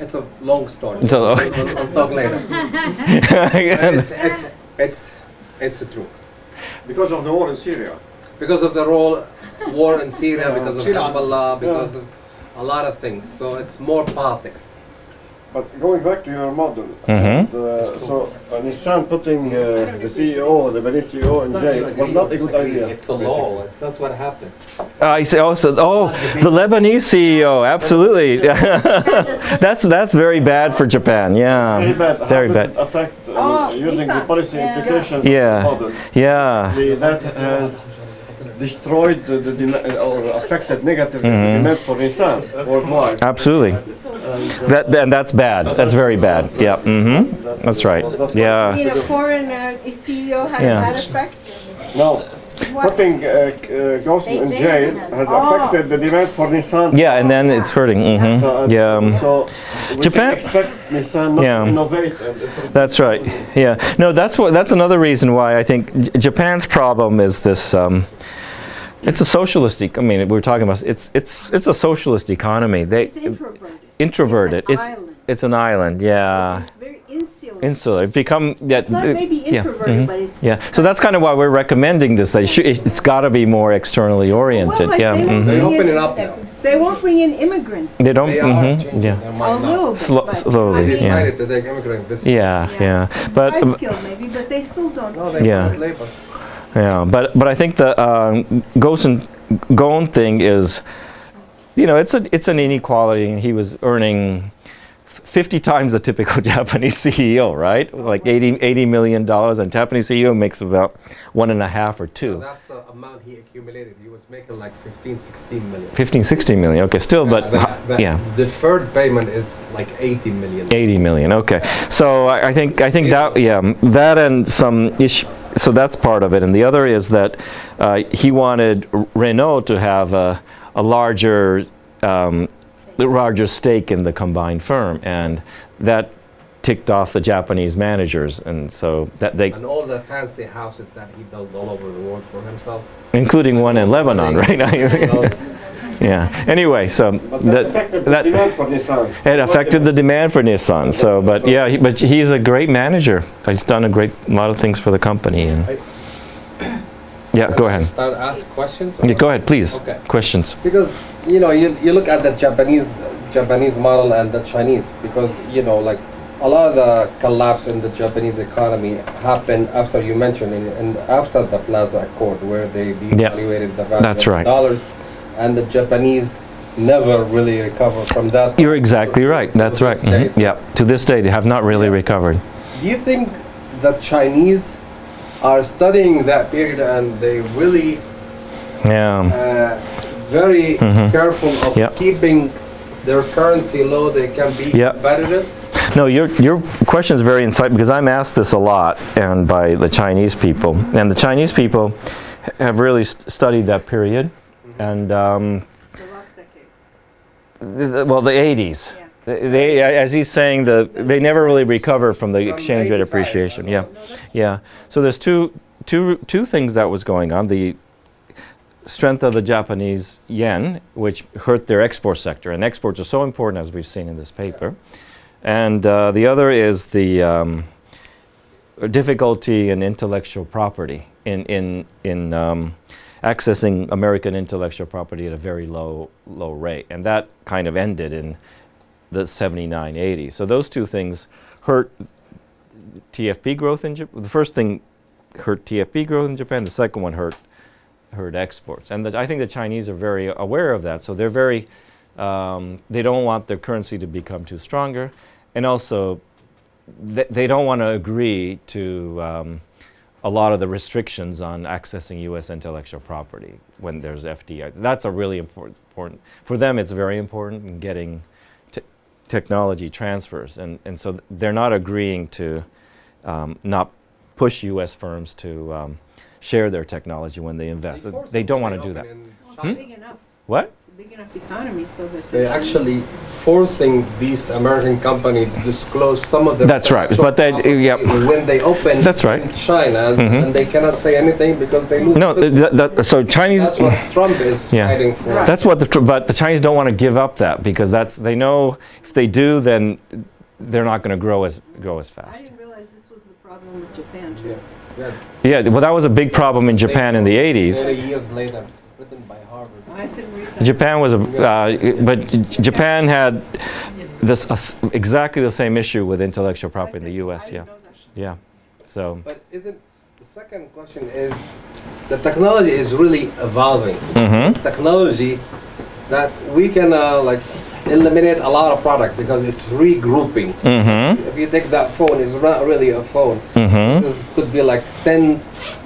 it's a long story. It's a long- We'll talk later. It's the truth. Because of the war in Syria. Because of the war in Syria, because of Hezbollah, because of a lot of things. So it's more politics. But going back to your model, Mhm. so Nissan putting the CEO, the Lebanese CEO in jail was not a good idea. It's a law. That's what happened. I say also. Oh, the Lebanese CEO. Absolutely. That's very bad for Japan. Very Yeah. bad. Very How bad. did it affect using Nissan. the policy Yeah. implications Yeah. of the model? Yeah. That has destroyed or affected negatively the demand for Nissan worldwide. Absolutely. And that's bad. That's very bad. Yeah. Mm-hmm. That's right. You Yeah. mean a foreign CEO had Yeah. a bad effect? Now, What? putting Gosling in jail has affected the demand for Nissan. Yeah, and then it's hurting. Mm-hmm. Yeah. So we Japan- can expect Nissan not Yeah. to innovate. And That's right. Yeah. No, that's another reason why I think Japan's problem is this. It's a socialist. I mean, we were talking about it's a socialist economy. It's introverted. Introverted. It's an island. It's an island. Yeah. It's very insulated. Insular. Become that. It's not maybe introverted, but it's Yeah. So that's kind of why we're recommending this. That it's got to be more externally oriented. like yeah. they won't They bring open in- it up now. They won't bring in immigrants. They don't. They are changing yeah. their A mind now. little bit, but, Slowly, I They mean, yeah. decided to take immigrant this Yeah. Yeah. But high skilled maybe, but they still don't. No, they Yeah. want labor. yeah. But I think the Gone thing is, it's an inequality. And he was earning 50 times the typical Japanese CEO, right? Like $80 million, and Japanese CEO makes about 1.5 or 2. So that's the amount he accumulated. He was making like 15, 16 million. 15, 16 million. Okay, still, but The yeah. deferred payment is like 80 million. 80 million. Okay, so I think that and some issue. So that's part of it, and the other is that he wanted Renault to have a larger stake in the combined firm, and that ticked off the Japanese managers, and so that they, And all the fancy houses that he built all over the world for himself. including one in Lebanon, right? Yeah. Anyway, so But affected the demand for Nissan. it affected the demand for Nissan. So, but yeah, but he's a great manager. He's done a lot of things for the company. And yeah, go ahead. Start ask questions. Yeah, go ahead, please. Okay. Questions. Because you look at the Japanese model and the Chinese, because like a lot of the collapse in the Japanese economy happened after you mentioned and after the Plaza Accord, where they devaluated the value That's of right. the dollars, and the Japanese never really recovered from that. You're exactly right. That's right. Yeah. To this day, they have not really recovered. Do you think the Chinese are studying that period and they really Yeah. very careful of Yep. keeping their currency low? They can be Yep. competitive. No, your question is very insightful, because I'm asked this a lot, and by the Chinese people, and the Chinese people have really studied that period, and The last decade. well, the 80s. Yeah. They, as he's saying, they never really recover from the exchange rate 85, appreciation. Yeah, no, yeah. So there's two things that was going on: the strength of the Japanese yen, which hurt their export sector, and exports are so important, as we've seen in this paper. And the other is the difficulty in intellectual property, in accessing American intellectual property at a very low rate, and that kind of ended in the 79, 80. So those two things hurt TFP growth in Japan. The first thing hurt TFP growth in Japan. The second one hurt exports. And I think the Chinese are very aware of that. So they're very they don't want their currency to become too stronger, and also they don't want to agree to a lot of the restrictions on accessing U.S. intellectual property when there's FDI. That's a really important for them. It's very important in getting technology transfers, and so they're not agreeing to not push U.S. firms to share their technology when they invest. They don't want to do that. It's big enough. What? It's a big enough economy so that They're actually forcing these American companies to disclose some of the. That's right, but they- yeah. When they open. That's right. In China, and they cannot say anything because they lose. No, so Chinese. That's what Trump is Yeah. fighting for. Right. That's what but the Chinese don't want to give up that, because they know if they do, then they're not going to grow as I fast. didn't realize this was the problem with Japan too. Yeah. Yeah, well, that was a big problem in Japan in the 80s. 40 years later, written by Harvard. I said read that. Japan was but Japan had this exactly the same issue with intellectual property in the U.S. I Yeah, didn't know that. yeah. So. But isn't the second question is the technology is really evolving. Mm-hmm. Technology that we can like eliminate a lot of product because it's regrouping. Mm-hmm. If you take that phone, it's not really a phone. Mm-hmm. This could be like 10,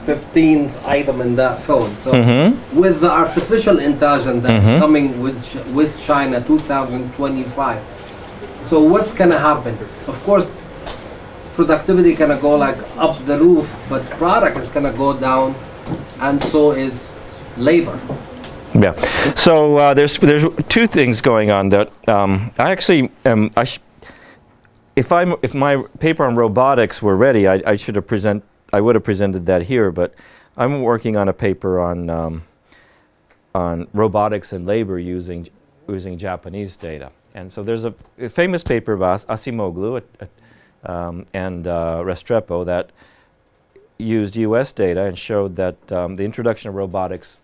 15 item in that phone. So Mm-hmm. with the artificial intelligence that's Mhm. coming with China 2025. So what's gonna happen? Of course, productivity gonna go like up the roof, but product is gonna go down, and so is labor. Yeah. So there's two things going on that I actually if my paper on robotics were ready, I would have presented that here, but I'm working on a paper on robotics and labor using Japanese data. And so there's a famous paper by Asimoglu, and Restrepo that used U.S. data and showed that the introduction of robotics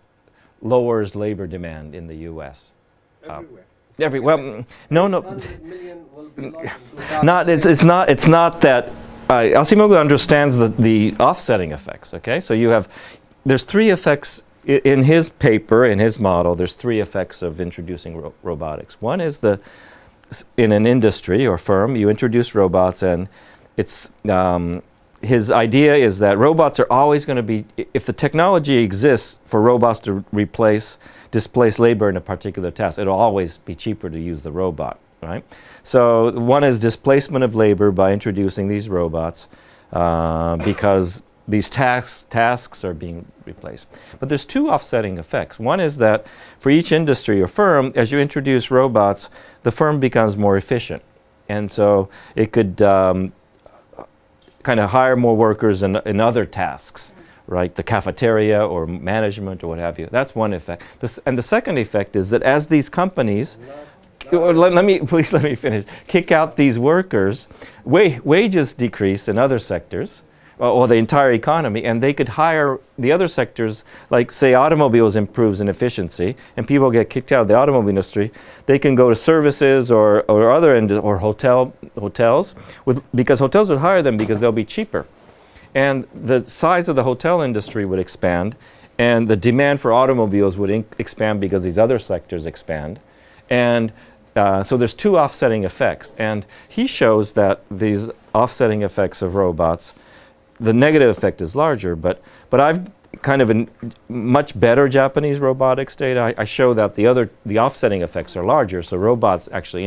lowers labor demand in the U.S. Everywhere. No. 100 million will be lost in Not it's not that Acemoglu understands the offsetting effects. Okay, so there's three effects in his paper, in his model. There's three effects of introducing robotics. One is in an industry or firm, you introduce robots, and it's his idea is that robots are always going to be, if the technology exists for robots to displace labor in a particular task, it'll always be cheaper to use the robot, right? So one is displacement of labor by introducing these robots because these tasks are being replaced. But there's two offsetting effects. One is that for each industry or firm, as you introduce robots, the firm becomes more efficient. And so it could kind of hire more workers in other tasks, right? The cafeteria or management or what have you. That's one effect. And the second effect is that as these companies, let me finish, kick out these workers, wages decrease in other sectors, or the entire economy, and they could hire the other sectors, like say automobiles improves in efficiency, and people get kicked out of the automobile industry, they can go to services or hotels, because hotels would hire them because they'll be cheaper. And the size of the hotel industry would expand, and the demand for automobiles would expand because these other sectors expand. And so there's two offsetting effects. And he shows that these offsetting effects of robots, the negative effect is larger, but I've kind of in much better Japanese robotics data, I show that the offsetting effects are larger, so robots actually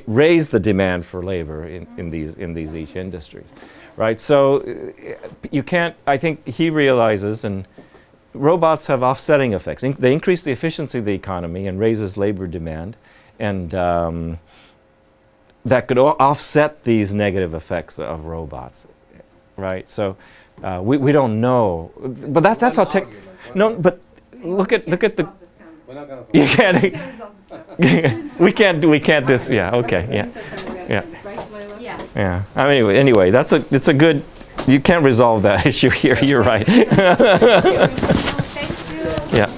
raise the demand for labor in these each industries, right? So you can't, I think he realizes, and robots have offsetting effects. They increase the efficiency of the economy and raises labor demand, and that could offset these negative effects of robots. Right, so we don't know, but that's how tech. No, but look at the. We're not gonna You can't. we can't this. Yeah. Okay. Yeah. Yeah. I mean, anyway, it's a good. You can't resolve that issue here. You're right. Thank you. Yeah.